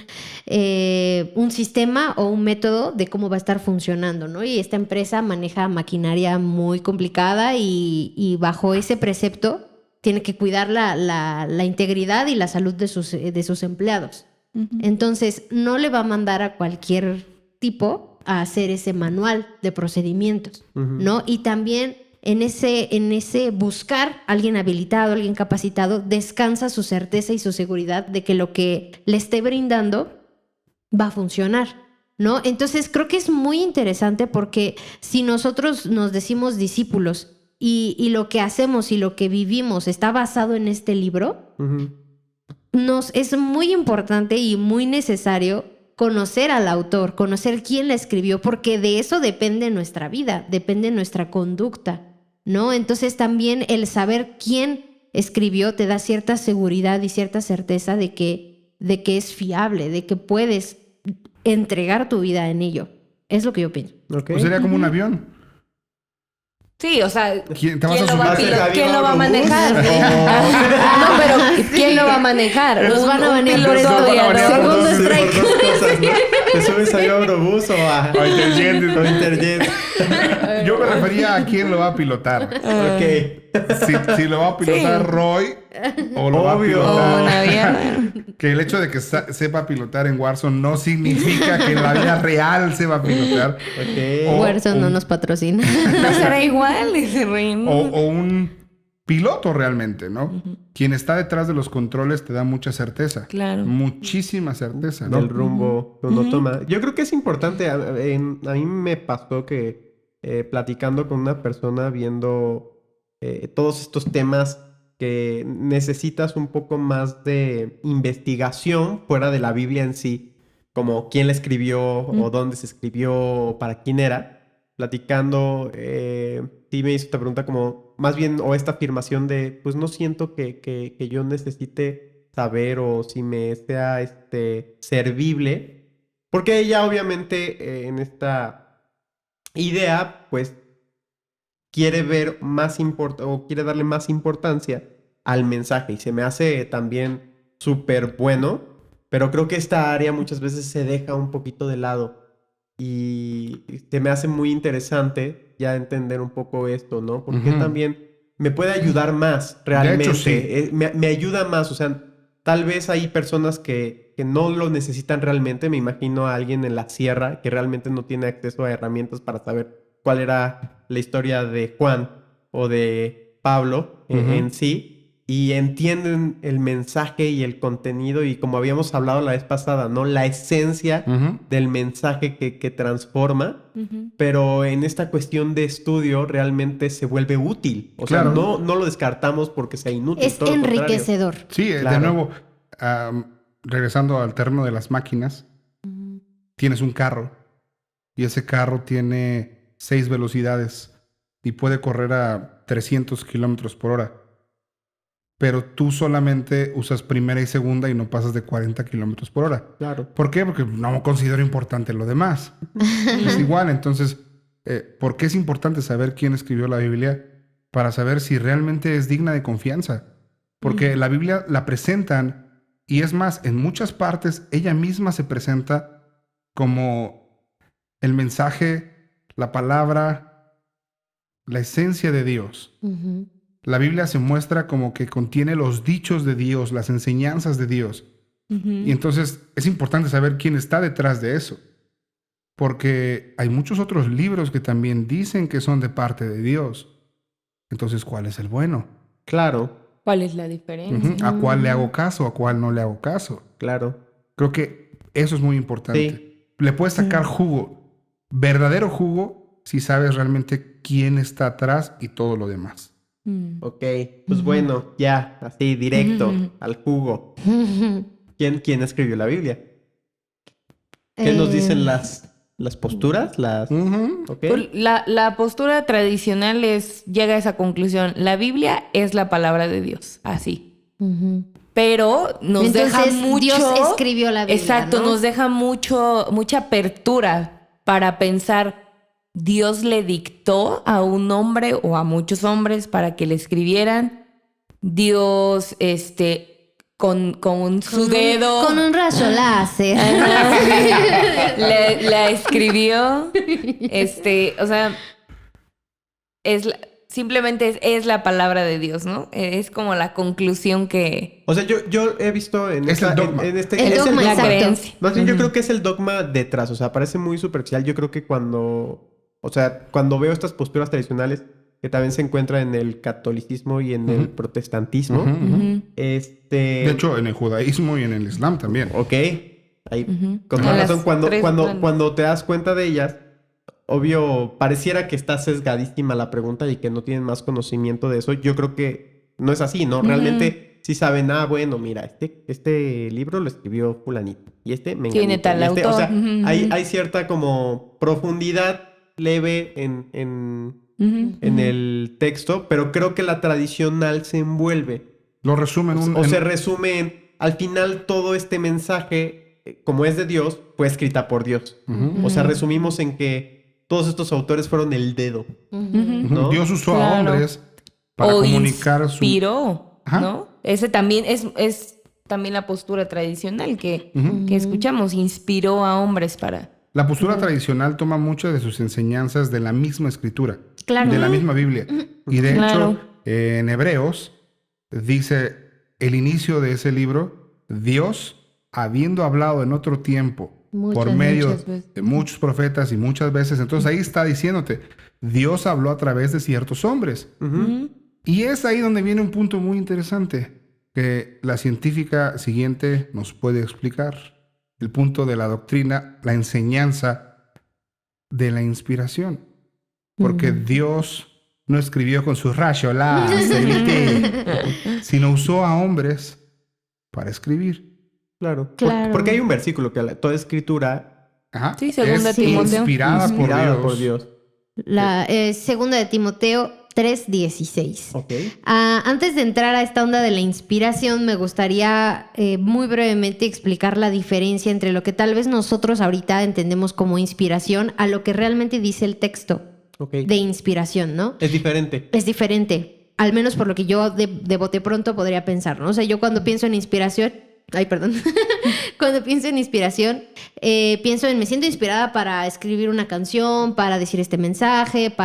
[SPEAKER 1] sistema o un método de cómo va a estar funcionando, ¿no? Y esta empresa maneja maquinaria muy complicada y bajo ese precepto tiene que cuidar la integridad y la salud de sus empleados. Entonces, no le va a mandar a cualquier tipo a hacer ese manual de procedimientos,
[SPEAKER 4] Ujú.
[SPEAKER 1] ¿no? Y también en ese buscar a alguien habilitado, alguien capacitado, descansa su certeza y su seguridad de que lo que le esté brindando va a funcionar, ¿no? Entonces creo que es muy interesante porque si nosotros nos decimos discípulos y lo que hacemos y lo que vivimos está basado en este libro, nos es muy importante y muy necesario conocer al autor, conocer quién la escribió, porque de eso depende nuestra vida, depende nuestra conducta, ¿no? Entonces también el saber quién escribió te da cierta seguridad y cierta certeza de que es fiable, de que puedes entregar tu vida en ello. Es lo que yo pienso.
[SPEAKER 4] Okay.
[SPEAKER 3] Pues sería como un avión.
[SPEAKER 2] Sí, o sea,
[SPEAKER 3] ¿Quién te vas a
[SPEAKER 2] lo va a
[SPEAKER 3] subir?
[SPEAKER 2] ¿quién lo va a
[SPEAKER 4] ¿Autobús?
[SPEAKER 2] manejar? No, pero ¿quién lo va a manejar?
[SPEAKER 1] Nos van a banear por
[SPEAKER 2] piloto
[SPEAKER 1] esto.
[SPEAKER 2] de avión.
[SPEAKER 1] Segundo strike.
[SPEAKER 4] Por dos cosas, ¿no? ¿Te subes a Eurobús o a
[SPEAKER 3] Interjet.
[SPEAKER 4] o Interjet?
[SPEAKER 3] Yo me refería a quién lo va a pilotar.
[SPEAKER 4] Ok.
[SPEAKER 3] Si lo va a pilotar
[SPEAKER 2] Sí.
[SPEAKER 3] Roy o lo va a
[SPEAKER 4] Obvio.
[SPEAKER 3] pilotar...
[SPEAKER 2] Un avión.
[SPEAKER 3] Que el hecho de que sepa pilotar en Warzone no significa que en la vida real sepa pilotar.
[SPEAKER 4] Ok.
[SPEAKER 1] Warzone no nos patrocina.
[SPEAKER 2] No será igual ese reino.
[SPEAKER 3] O un piloto realmente, ¿no? Quien está detrás de los controles te da mucha certeza.
[SPEAKER 2] Claro.
[SPEAKER 3] Muchísima certeza, ¿no?
[SPEAKER 4] Del rumbo que uno toma. Yo creo que es importante. A mí me pasó que platicando con una persona, viendo todos estos temas que necesitas un poco más de investigación fuera de la Biblia en sí, como quién la escribió o dónde se escribió o para quién era. Platicando, sí me hizo esta pregunta como, más bien, o esta afirmación de, pues no siento que yo necesite saber o si me sea servible, porque ella obviamente en esta idea, pues quiere ver más o quiere darle más importancia al mensaje y se me hace también súper bueno, pero creo que esta área muchas veces se deja un poquito de lado. Y se me hace muy interesante ya entender un poco esto, ¿no? Porque también me puede ayudar más realmente.
[SPEAKER 3] De hecho, sí.
[SPEAKER 4] Me ayuda más, o sea, tal vez hay personas que no lo necesitan realmente. Me imagino a alguien en la sierra que realmente no tiene acceso a herramientas para saber cuál era la historia de Juan o de Pablo en sí. Y entienden el mensaje y el contenido y como habíamos hablado la vez pasada, ¿no? La esencia del mensaje que transforma, pero en esta cuestión de estudio realmente se vuelve útil. O sea, no lo descartamos porque sea inútil.
[SPEAKER 1] Es enriquecedor.
[SPEAKER 3] Sí,
[SPEAKER 4] Claro.
[SPEAKER 3] de nuevo, regresando al terreno de las máquinas, tienes un carro y ese carro tiene 6 velocidades y puede correr a 300 kilómetros por hora. Pero tú solamente usas primera y segunda y no pasas de 40 kilómetros por hora.
[SPEAKER 4] Claro.
[SPEAKER 3] ¿Por qué? Porque no considero importante lo demás. Es igual, entonces, ¿por qué es importante saber quién escribió la Biblia? Para saber si realmente es digna de confianza. Porque la Biblia la presentan, y es más, en muchas partes ella misma se presenta como el mensaje, la palabra, la esencia de Dios. La Biblia se muestra como que contiene los dichos de Dios, las enseñanzas de Dios. Y entonces es importante saber quién está detrás de eso. Porque hay muchos otros libros que también dicen que son de parte de Dios. Entonces, ¿cuál es el bueno?
[SPEAKER 4] Claro,
[SPEAKER 2] ¿Cuál es la diferencia?
[SPEAKER 3] ¿A cuál le hago caso? ¿A cuál no le hago caso?
[SPEAKER 4] claro.
[SPEAKER 3] Creo que eso es muy importante.
[SPEAKER 4] Sí.
[SPEAKER 3] Le puedes sacar jugo, verdadero jugo, si sabes realmente quién está atrás y todo lo demás.
[SPEAKER 4] Ok, pues bueno, ya, así, directo, al jugo. ¿Quién escribió la Biblia? ¿Qué nos dicen las posturas? Ok.
[SPEAKER 2] Pues la postura tradicional llega a esa conclusión. La Biblia es la palabra de Dios, así. Pero nos deja
[SPEAKER 1] Entonces,
[SPEAKER 2] mucho...
[SPEAKER 1] Dios escribió la Biblia,
[SPEAKER 2] Exacto,
[SPEAKER 1] ¿no?
[SPEAKER 2] nos deja mucha apertura para pensar... Dios le dictó a un hombre o a muchos hombres para que le escribieran. Dios, con su dedo...
[SPEAKER 1] Con un rayo láser.
[SPEAKER 2] la escribió. O sea, simplemente es la palabra de Dios, ¿no? Es como la conclusión que...
[SPEAKER 4] O sea, yo he visto en
[SPEAKER 3] Es el dogma.
[SPEAKER 1] El
[SPEAKER 4] es
[SPEAKER 1] dogma,
[SPEAKER 2] la
[SPEAKER 1] exacto.
[SPEAKER 2] creencia.
[SPEAKER 4] Más bien, yo creo que es el dogma detrás. O sea, parece muy superficial. Yo creo que cuando veo estas posturas tradicionales, que también se encuentra en el catolicismo y en el protestantismo.
[SPEAKER 3] Ujú, ujú.
[SPEAKER 4] De
[SPEAKER 3] hecho, en el judaísmo y en el islam también.
[SPEAKER 4] Ok. Ahí, con
[SPEAKER 2] A
[SPEAKER 4] más
[SPEAKER 2] las
[SPEAKER 4] razón,
[SPEAKER 2] tres grandes.
[SPEAKER 4] cuando te das cuenta de ellas, obvio, pareciera que está sesgadísima la pregunta y que no tienen más conocimiento de eso. Yo creo que no es así, ¿no? Realmente sí saben, bueno, mira, este libro lo escribió fulanito y menganito.
[SPEAKER 2] Tiene tal
[SPEAKER 4] y
[SPEAKER 2] autor.
[SPEAKER 4] O sea,
[SPEAKER 2] Ujú.
[SPEAKER 4] hay cierta como profundidad leve en el texto, pero creo que la tradicional se envuelve.
[SPEAKER 3] Lo resumen
[SPEAKER 4] O se resume en, al final, todo este mensaje, como es de Dios, fue escrita por Dios. O sea, resumimos en que todos estos autores fueron el dedo. ¿no?
[SPEAKER 3] Dios usó a
[SPEAKER 2] Claro.
[SPEAKER 3] hombres para
[SPEAKER 2] o
[SPEAKER 3] comunicar
[SPEAKER 2] inspiró,
[SPEAKER 3] Ajá.
[SPEAKER 2] ¿no? Ese también es también la postura tradicional que escuchamos. Inspiró a hombres para...
[SPEAKER 3] La postura tradicional toma muchas de sus enseñanzas de la misma escritura,
[SPEAKER 1] Claro.
[SPEAKER 3] de la misma Biblia. Y de
[SPEAKER 2] Claro.
[SPEAKER 3] hecho, en Hebreos dice el inicio de ese libro, Dios, habiendo hablado en otro tiempo, por medio
[SPEAKER 2] muchas veces.
[SPEAKER 3] de muchos profetas y muchas veces, entonces ahí está diciéndote, Dios habló a través de ciertos hombres. Y es ahí donde viene un punto muy interesante que la científica siguiente nos puede explicar. El punto de la doctrina, la enseñanza de la inspiración. Porque Dios no escribió con su rayo sino usó a hombres para escribir.
[SPEAKER 4] Claro.
[SPEAKER 1] Claro.
[SPEAKER 4] Porque hay un versículo que toda escritura
[SPEAKER 3] Ajá.
[SPEAKER 2] Sí, segunda
[SPEAKER 3] es
[SPEAKER 2] Timoteo.
[SPEAKER 3] inspirada por Dios.
[SPEAKER 1] La segunda de Timoteo 3:16.
[SPEAKER 4] Ok.
[SPEAKER 1] Antes de entrar a esta onda de la inspiración, me gustaría muy brevemente explicar la diferencia entre lo que tal vez nosotros ahorita entendemos como inspiración a lo que realmente dice el texto
[SPEAKER 4] Ok.
[SPEAKER 1] de inspiración, ¿no?
[SPEAKER 4] Es diferente.
[SPEAKER 1] Es diferente, al menos por lo que yo de bote pronto podría pensar, ¿no? O sea, yo cuando pienso en inspiración, cuando pienso en inspiración, pienso en me siento inspirada para escribir una canción, para decir este mensaje,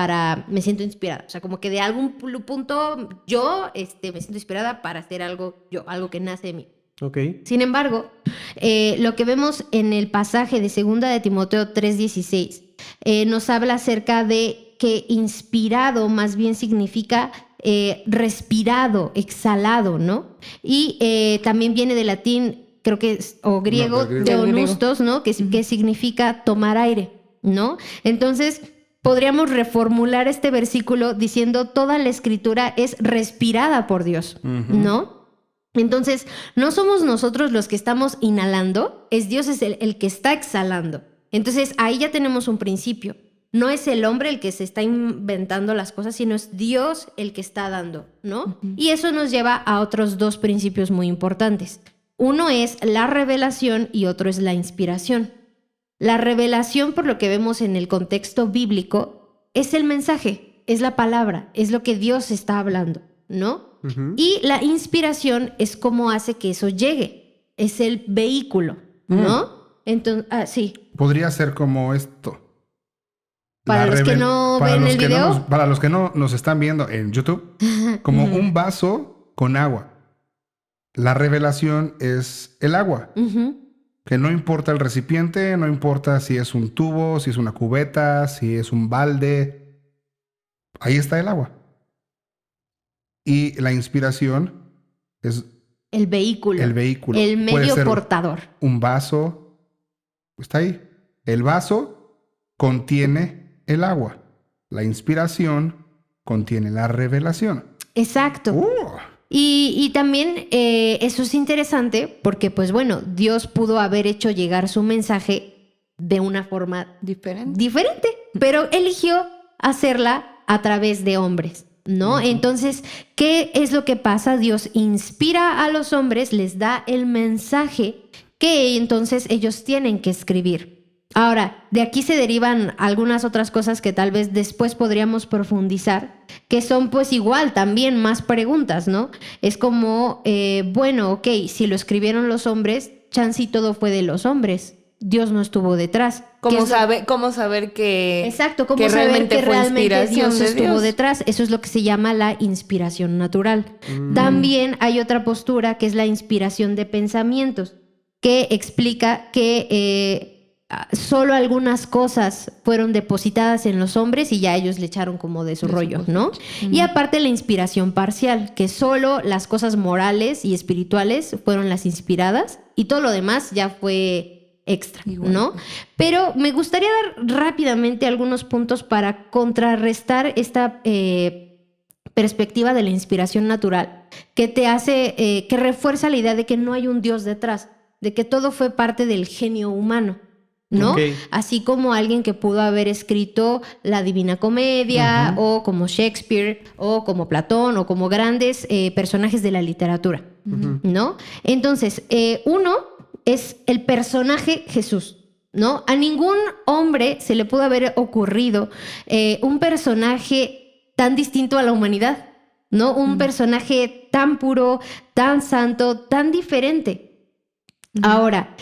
[SPEAKER 1] me siento inspirada. O sea, como que de algún punto yo me siento inspirada para hacer algo que nace de mí.
[SPEAKER 4] Ok.
[SPEAKER 1] Sin embargo, lo que vemos en el pasaje de 2 de Timoteo 3:16 nos habla acerca de que inspirado más bien significa respirado, exhalado, ¿no? Y también viene del latín, creo que o griego,
[SPEAKER 3] del griego.
[SPEAKER 1] teonustos, ¿no? Que significa tomar aire, ¿no? Entonces, podríamos reformular este versículo diciendo toda la escritura es respirada por Dios, ¿no? Entonces, no somos nosotros los que estamos inhalando, es Dios es el que está exhalando. Entonces, ahí ya tenemos un principio. No es el hombre el que se está inventando las cosas, sino es Dios el que está dando, ¿no? Y eso nos lleva a otros dos principios muy importantes. Uno es la revelación y otro es la inspiración. La revelación, por lo que vemos en el contexto bíblico, es el mensaje, es la palabra, es lo que Dios está hablando, ¿no? Y la inspiración es cómo hace que eso llegue, es el vehículo, ¿no? Entonces, sí.
[SPEAKER 3] Podría ser como esto.
[SPEAKER 1] Para los que no ven el video.
[SPEAKER 3] Para los que no nos están viendo en YouTube, como un vaso con agua. La revelación es el agua. Que no importa el recipiente, no importa si es un tubo, si es una cubeta, si es un balde. Ahí está el agua. Y la inspiración es
[SPEAKER 1] el vehículo.
[SPEAKER 3] El vehículo.
[SPEAKER 1] El
[SPEAKER 3] Puede
[SPEAKER 1] medio
[SPEAKER 3] ser
[SPEAKER 1] portador.
[SPEAKER 3] Un vaso. Está ahí. El vaso contiene el agua. La inspiración contiene la revelación.
[SPEAKER 1] Exacto. Y también eso es interesante porque, pues bueno, Dios pudo haber hecho llegar su mensaje de una forma diferente, pero eligió hacerla a través de hombres, ¿no? Entonces, ¿qué es lo que pasa? Dios inspira a los hombres, les da el mensaje que entonces ellos tienen que escribir. Ahora, de aquí se derivan algunas otras cosas que tal vez después podríamos profundizar, que son pues igual también más preguntas, ¿no? Es como, bueno, ok, si lo escribieron los hombres, chance y todo fue de los hombres. Dios no estuvo detrás.
[SPEAKER 2] ¿Cómo saber que...
[SPEAKER 1] Exacto, ¿cómo
[SPEAKER 2] que
[SPEAKER 1] saber
[SPEAKER 2] realmente
[SPEAKER 1] que
[SPEAKER 2] fue
[SPEAKER 1] realmente
[SPEAKER 2] inspiración
[SPEAKER 1] Dios
[SPEAKER 2] de
[SPEAKER 1] estuvo
[SPEAKER 2] Dios?
[SPEAKER 1] detrás? Eso es lo que se llama la inspiración natural. También hay otra postura que es la inspiración de pensamientos, que explica que solo algunas cosas fueron depositadas en los hombres y ya ellos le echaron como de su rollo, ¿no? Y aparte la inspiración parcial, que solo las cosas morales y espirituales fueron las inspiradas y todo lo demás ya fue extra, ¿no? Pero me gustaría dar rápidamente algunos puntos para contrarrestar esta perspectiva de la inspiración natural, que te hace, que refuerza la idea de que no hay un Dios detrás, de que todo fue parte del genio humano, ¿no?
[SPEAKER 4] Ok.
[SPEAKER 1] Así como alguien que pudo haber escrito la Divina Comedia, o como Shakespeare, o como Platón, o como grandes personajes de la literatura, ¿no? Entonces, uno es el personaje Jesús, ¿no? A ningún hombre se le pudo haber ocurrido un personaje tan distinto a la humanidad, ¿no? Un personaje tan puro, tan santo, tan diferente. Ahora,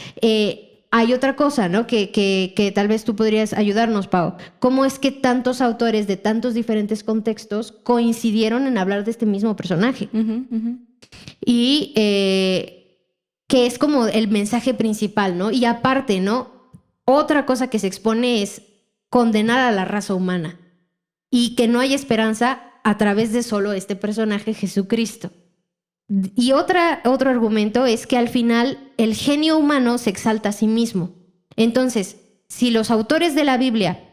[SPEAKER 1] hay otra cosa, ¿no? Que tal vez tú podrías ayudarnos, Pau. ¿Cómo es que tantos autores de tantos diferentes contextos coincidieron en hablar de este mismo personaje? Y que es como el mensaje principal, ¿no? Y aparte, ¿no? Otra cosa que se expone es condenar a la raza humana y que no hay esperanza a través de solo este personaje, Jesucristo. Y otro argumento es que al final el genio humano se exalta a sí mismo. Entonces, si los autores de la Biblia,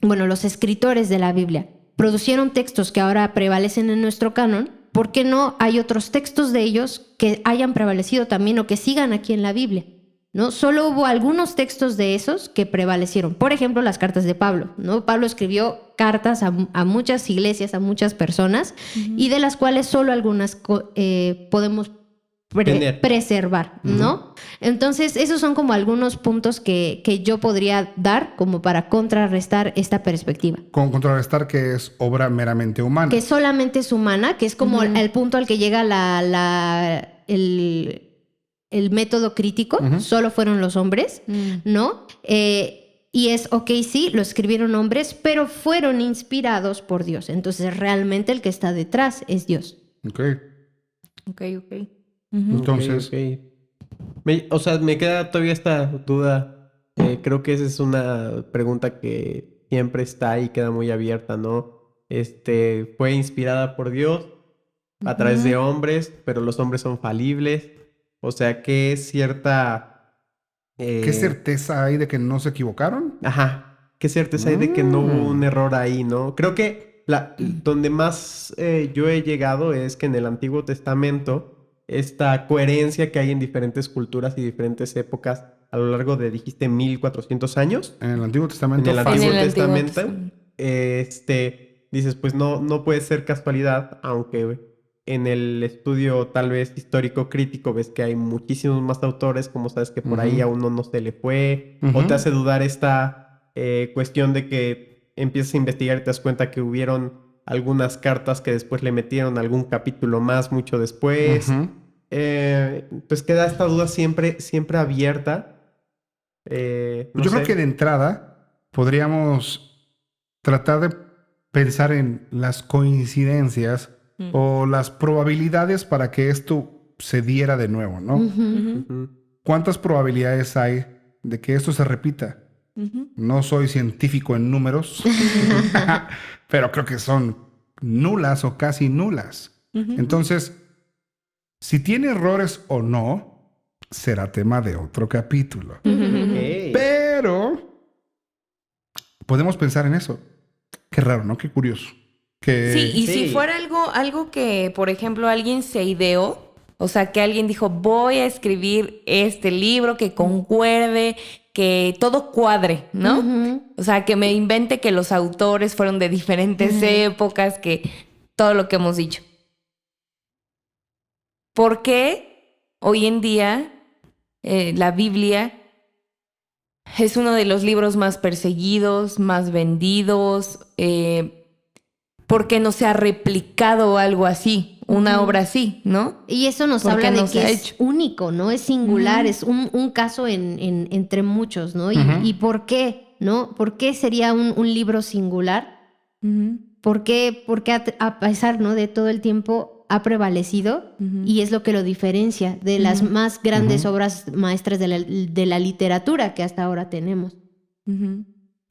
[SPEAKER 1] bueno, los escritores de la Biblia, producieron textos que ahora prevalecen en nuestro canon, ¿por qué no hay otros textos de ellos que hayan prevalecido también o que sigan aquí en la Biblia? ¿No? Solo hubo algunos textos de esos que prevalecieron. Por ejemplo, las cartas de Pablo, ¿no? Pablo escribió cartas a muchas iglesias, a muchas personas, y de las cuales solo algunas podemos preservar, ¿no? Entonces, esos son como algunos puntos que yo podría dar como para contrarrestar esta perspectiva.
[SPEAKER 3] Con contrarrestar que es obra meramente humana.
[SPEAKER 1] Que solamente es humana, que es como el punto al que llega el método crítico, solo fueron los hombres, ¿no? Y es, ok, sí, lo escribieron hombres, pero fueron inspirados por Dios. Entonces, realmente el que está detrás es Dios.
[SPEAKER 3] Ok. Entonces,
[SPEAKER 4] O sea, me queda todavía esta duda. Creo que esa es una pregunta que siempre está y queda muy abierta, ¿no? Fue inspirada por Dios a través de hombres, pero los hombres son falibles. O sea, ¿qué cierta...
[SPEAKER 3] ¿qué certeza hay de que no se equivocaron?
[SPEAKER 4] Ajá. ¿Qué certeza hay de que no hubo un error ahí, no? Creo que donde más yo he llegado es que en el Antiguo Testamento esta coherencia que hay en diferentes culturas y diferentes épocas a lo largo de, dijiste, 1400 años.
[SPEAKER 3] En el Antiguo Testamento.
[SPEAKER 4] En el
[SPEAKER 3] fácil.
[SPEAKER 4] Antiguo
[SPEAKER 2] En el Antiguo
[SPEAKER 4] Testamento.
[SPEAKER 2] Testamento.
[SPEAKER 4] Dices, pues no puede ser casualidad, aunque en el estudio tal vez histórico crítico ves que hay muchísimos más autores, como sabes que por ahí a uno no se le fue, o te hace dudar esta cuestión de que empiezas a investigar y te das cuenta que hubieron algunas cartas que después le metieron algún capítulo más mucho después. Pues queda esta duda siempre abierta.
[SPEAKER 3] Yo creo que de entrada podríamos tratar de pensar en las coincidencias o las probabilidades para que esto se diera de nuevo, ¿no? ¿Cuántas probabilidades hay de que esto se repita? No soy científico en números, pero creo que son nulas o casi nulas. Entonces, si tiene errores o no, será tema de otro capítulo.
[SPEAKER 4] Okay.
[SPEAKER 3] Pero podemos pensar en eso. Qué raro, ¿no? Qué curioso.
[SPEAKER 2] Sí, y
[SPEAKER 4] Sí.
[SPEAKER 2] si fuera algo que, por ejemplo, alguien se ideó, o sea, que alguien dijo, voy a escribir este libro que concuerde, que todo cuadre, ¿no? O sea, que me invente que los autores fueron de diferentes épocas, que todo lo que hemos dicho. ¿Por qué hoy en día la Biblia es uno de los libros más perseguidos, más vendidos? ¿Por qué no se ha replicado algo así, una obra así, no?
[SPEAKER 1] Y eso nos
[SPEAKER 2] Porque
[SPEAKER 1] habla de
[SPEAKER 2] no se
[SPEAKER 1] que
[SPEAKER 2] ha
[SPEAKER 1] es
[SPEAKER 2] hecho.
[SPEAKER 1] único, ¿no? Es singular, es un caso entre muchos, ¿no? ¿Y por qué, no? ¿Por qué sería un libro singular? ¿Por qué a pesar, ¿no? de todo el tiempo ha prevalecido
[SPEAKER 2] Ujú.
[SPEAKER 1] y es lo que lo diferencia de las
[SPEAKER 2] Ujú.
[SPEAKER 1] más grandes
[SPEAKER 3] Ujú.
[SPEAKER 1] obras maestras de la literatura que hasta ahora tenemos.
[SPEAKER 2] Ujú.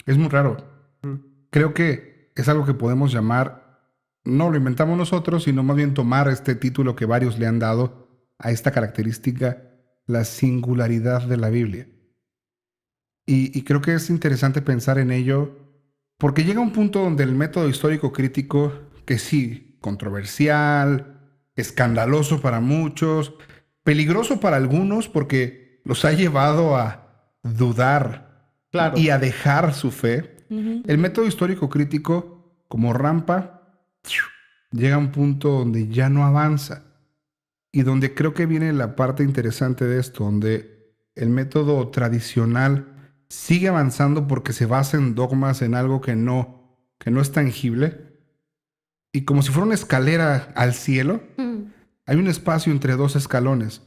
[SPEAKER 3] Es muy raro.
[SPEAKER 4] Mm.
[SPEAKER 3] Creo que es algo que podemos llamar, no lo inventamos nosotros, sino más bien tomar este título que varios le han dado a esta característica, la singularidad de la Biblia. Y creo que es interesante pensar en ello porque llega un punto donde el método histórico crítico, que sí, controversial, escandaloso para muchos, peligroso para algunos porque los ha llevado a dudar
[SPEAKER 4] Claro.
[SPEAKER 3] y a dejar su fe.
[SPEAKER 2] Ujú.
[SPEAKER 3] El método histórico crítico, como rampa, llega a un punto donde ya no avanza. Y donde creo que viene la parte interesante de esto, donde el método tradicional sigue avanzando porque se basa en dogmas, en algo que no es tangible. Y como si fuera una escalera al cielo, hay un espacio entre dos escalones,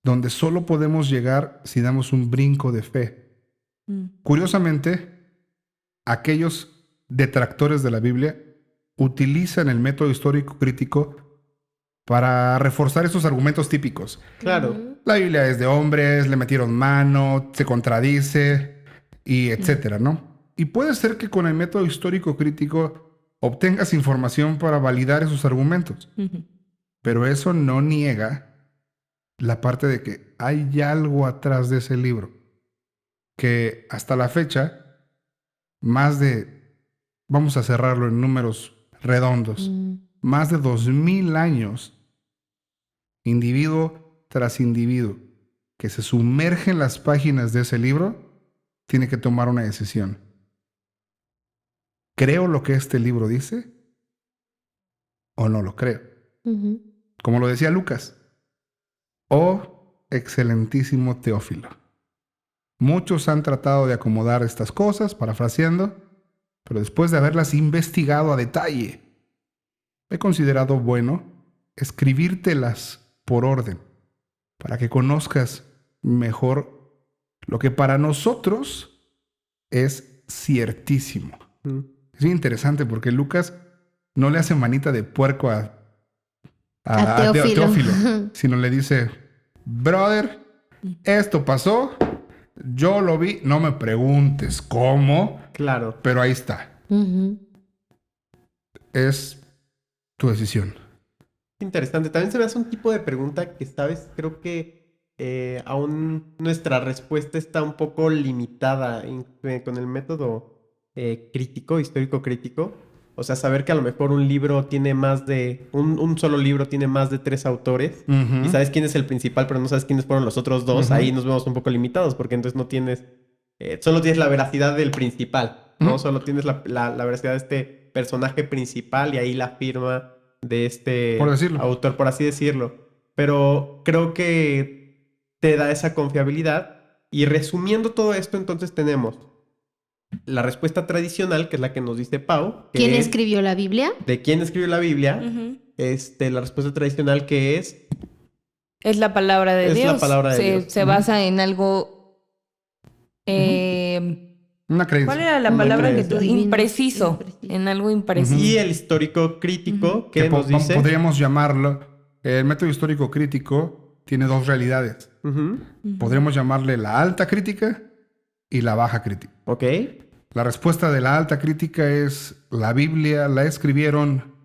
[SPEAKER 3] donde solo podemos llegar si damos un brinco de fe.
[SPEAKER 2] Mm.
[SPEAKER 3] Curiosamente, aquellos detractores de la Biblia utilizan el método histórico crítico para reforzar esos argumentos típicos.
[SPEAKER 4] Claro.
[SPEAKER 3] La Biblia es de hombres, le metieron mano, se contradice, y etcétera, ¿no? Y puede ser que con el método histórico crítico obtengas información para validar esos argumentos,
[SPEAKER 2] Ujú.
[SPEAKER 3] pero eso no niega la parte de que hay algo atrás de ese libro, que hasta la fecha, más de, vamos a cerrarlo en números redondos, más de 2000 años, individuo tras individuo, que se sumerge en las páginas de ese libro, tiene que tomar una decisión. ¿Creo lo que este libro dice o no lo creo? Como lo decía Lucas. Oh, excelentísimo Teófilo. Muchos han tratado de acomodar estas cosas, parafraseando, pero después de haberlas investigado a detalle, he considerado bueno escribírtelas por orden, para que conozcas mejor lo que para nosotros es ciertísimo.
[SPEAKER 4] Mm.
[SPEAKER 3] Es bien interesante porque Lucas no le hace manita de puerco a Teófilo, sino le dice, brother, esto pasó, yo lo vi, no me preguntes cómo,
[SPEAKER 4] Claro.
[SPEAKER 3] pero ahí está. Es tu decisión.
[SPEAKER 4] Interesante. También se me hace un tipo de pregunta que, ¿sabes? Creo que aún nuestra respuesta está un poco limitada con el método crítico, histórico crítico. O sea, saber que a lo mejor un libro tiene más de... Un solo libro tiene más de 3 autores.
[SPEAKER 3] Ujú.
[SPEAKER 4] Y sabes quién es el principal, pero no sabes quiénes fueron los otros 2.
[SPEAKER 3] Ujú.
[SPEAKER 4] Ahí nos vemos un poco limitados porque entonces no tienes... solo tienes la veracidad del principal, ¿no?
[SPEAKER 3] Ujú.
[SPEAKER 4] Solo tienes la veracidad de este personaje principal y ahí la firma de este
[SPEAKER 3] Por decirlo.
[SPEAKER 4] autor, por así decirlo. Pero creo que te da esa confiabilidad. Y resumiendo todo esto, entonces tenemos la respuesta tradicional, que es la que nos dice Pau. Que
[SPEAKER 1] ¿Quién
[SPEAKER 4] es
[SPEAKER 1] escribió la Biblia?
[SPEAKER 4] ¿de quién escribió la Biblia?
[SPEAKER 2] Ujú.
[SPEAKER 4] La respuesta tradicional que es...
[SPEAKER 2] Es la palabra de
[SPEAKER 4] Es la
[SPEAKER 2] Dios.
[SPEAKER 4] palabra de Dios.
[SPEAKER 2] Se
[SPEAKER 3] Ujú.
[SPEAKER 2] basa en algo...
[SPEAKER 3] Una creencia.
[SPEAKER 2] ¿Cuál era la
[SPEAKER 4] Una
[SPEAKER 2] palabra que
[SPEAKER 4] creencia.
[SPEAKER 2] tú...
[SPEAKER 1] Divino.
[SPEAKER 2] Impreciso.
[SPEAKER 1] Impreciso.
[SPEAKER 2] En algo impreciso.
[SPEAKER 4] Y el histórico crítico, que
[SPEAKER 3] Que
[SPEAKER 4] nos dice...
[SPEAKER 3] podríamos llamarlo, el método histórico crítico tiene dos realidades.
[SPEAKER 4] Ujú.
[SPEAKER 3] Podríamos llamarle la alta crítica y la baja crítica.
[SPEAKER 4] Ok.
[SPEAKER 3] La respuesta de la alta crítica es la Biblia la escribieron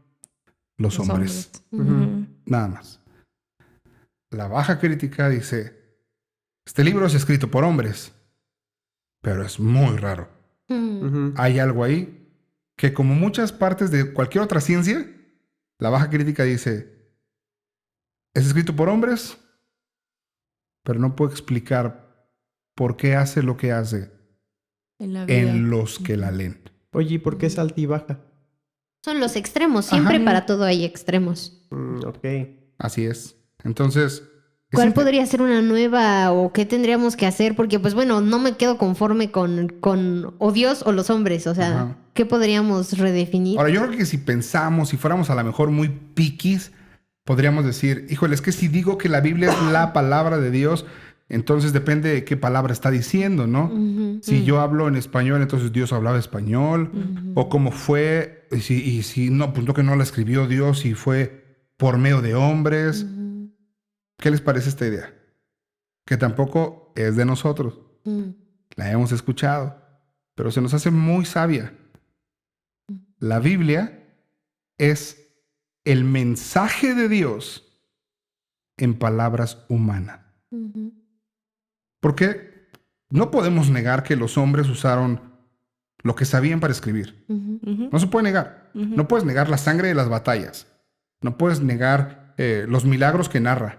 [SPEAKER 3] los hombres.
[SPEAKER 2] Ujú.
[SPEAKER 3] Nada más. La baja crítica dice, este libro es escrito por hombres, pero es muy raro.
[SPEAKER 4] Ujú.
[SPEAKER 3] Hay algo ahí que, como muchas partes de cualquier otra ciencia, la baja crítica dice, es escrito por hombres, pero no puedo explicar por qué hace lo que hace
[SPEAKER 2] En la vida.
[SPEAKER 3] en los que la leen.
[SPEAKER 4] Oye, ¿y por qué es alta y baja?
[SPEAKER 1] Son los extremos. Siempre
[SPEAKER 3] Ajá.
[SPEAKER 1] para todo hay extremos.
[SPEAKER 4] Ok.
[SPEAKER 3] Así es. Entonces, es
[SPEAKER 1] ¿Cuál podría ser una nueva o qué tendríamos que hacer? Porque, pues bueno, no me quedo conforme con o Dios o los hombres. O sea,
[SPEAKER 3] Ajá.
[SPEAKER 1] ¿qué podríamos redefinir?
[SPEAKER 3] Ahora, yo creo que si pensamos, si fuéramos a lo mejor muy piquis, podríamos decir, híjole, es que si digo que la Biblia es la palabra de Dios, entonces depende de qué palabra está diciendo, ¿no?
[SPEAKER 1] Ujú,
[SPEAKER 3] Si yo hablo en español, entonces Dios hablaba español. O cómo fue, y si no, pues no, que no la escribió Dios y fue por medio de hombres.
[SPEAKER 1] Ujú.
[SPEAKER 3] ¿Qué les parece esta idea? Que tampoco es de nosotros. La hemos escuchado, pero se nos hace muy sabia. La Biblia es el mensaje de Dios en palabras humanas.
[SPEAKER 1] Ujú.
[SPEAKER 3] Porque no podemos negar que los hombres usaron lo que sabían para escribir.
[SPEAKER 1] Ujú.
[SPEAKER 2] Ujú.
[SPEAKER 3] No se puede negar.
[SPEAKER 2] Ujú.
[SPEAKER 3] No puedes negar la sangre de las batallas. No puedes negar los milagros que narra.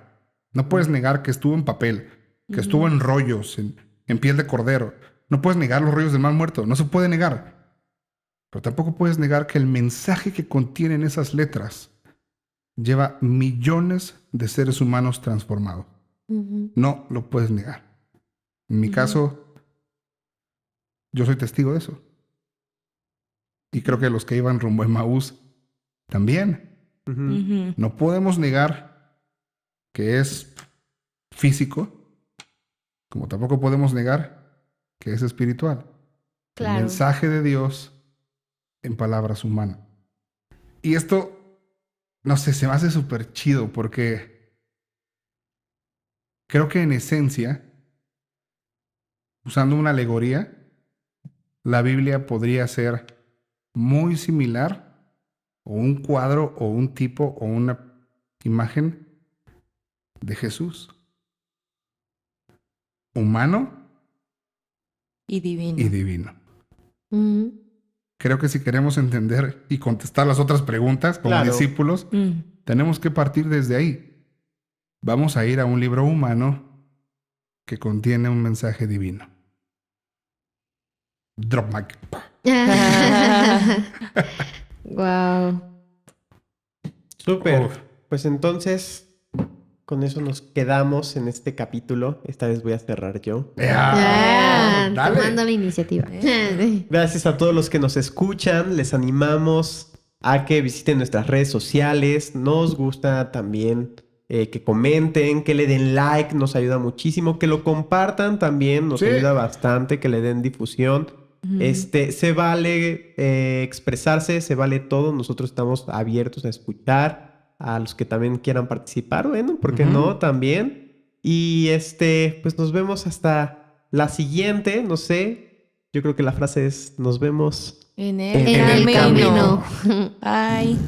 [SPEAKER 3] No puedes negar que estuvo en papel, que estuvo en rollos, en piel de cordero. No puedes negar los rollos del mal muerto. No se puede negar. Pero tampoco puedes negar que el mensaje que contienen esas letras lleva millones de seres humanos transformados.
[SPEAKER 1] Ujú.
[SPEAKER 3] No lo puedes negar. En mi caso, yo soy testigo de eso. Y creo que los que iban rumbo a Emaús también.
[SPEAKER 4] Ujú.
[SPEAKER 2] Ujú.
[SPEAKER 3] No podemos negar que es físico, como tampoco podemos negar que es espiritual. El
[SPEAKER 1] Claro.
[SPEAKER 3] mensaje de Dios en palabras humanas. Y esto, no sé, se me hace súper chido porque creo que en esencia, usando una alegoría, la Biblia podría ser muy similar, o un cuadro, o un tipo, o una imagen de Jesús. Humano
[SPEAKER 2] Y divino.
[SPEAKER 3] y divino.
[SPEAKER 1] Ujú.
[SPEAKER 3] Creo que si queremos entender y contestar las otras preguntas como
[SPEAKER 4] Claro.
[SPEAKER 3] discípulos,
[SPEAKER 2] Mm.
[SPEAKER 3] tenemos que partir desde ahí. Vamos a ir a un libro humano que contiene un mensaje divino. Drop mic.
[SPEAKER 1] Wow.
[SPEAKER 4] Súper.
[SPEAKER 3] Uf.
[SPEAKER 4] Pues entonces, con eso nos quedamos en este capítulo. Esta vez voy a cerrar yo.
[SPEAKER 3] Dale.
[SPEAKER 1] Tomando la iniciativa.
[SPEAKER 4] Gracias a todos los que nos escuchan. Les animamos a que visiten nuestras redes sociales. Nos gusta también que comenten, que le den like. Nos ayuda muchísimo. Que lo compartan también. Nos
[SPEAKER 3] Sí.
[SPEAKER 4] ayuda bastante. Que le den difusión. Se vale expresarse, se vale todo. Nosotros estamos abiertos a escuchar a los que también quieran participar. Bueno, ¿por qué
[SPEAKER 3] Ujú.
[SPEAKER 4] no? También. Y pues nos vemos hasta la siguiente. No sé. Yo creo que la frase es: nos vemos
[SPEAKER 2] En
[SPEAKER 4] En
[SPEAKER 2] el
[SPEAKER 4] el
[SPEAKER 2] camino.
[SPEAKER 1] camino.
[SPEAKER 2] Ay.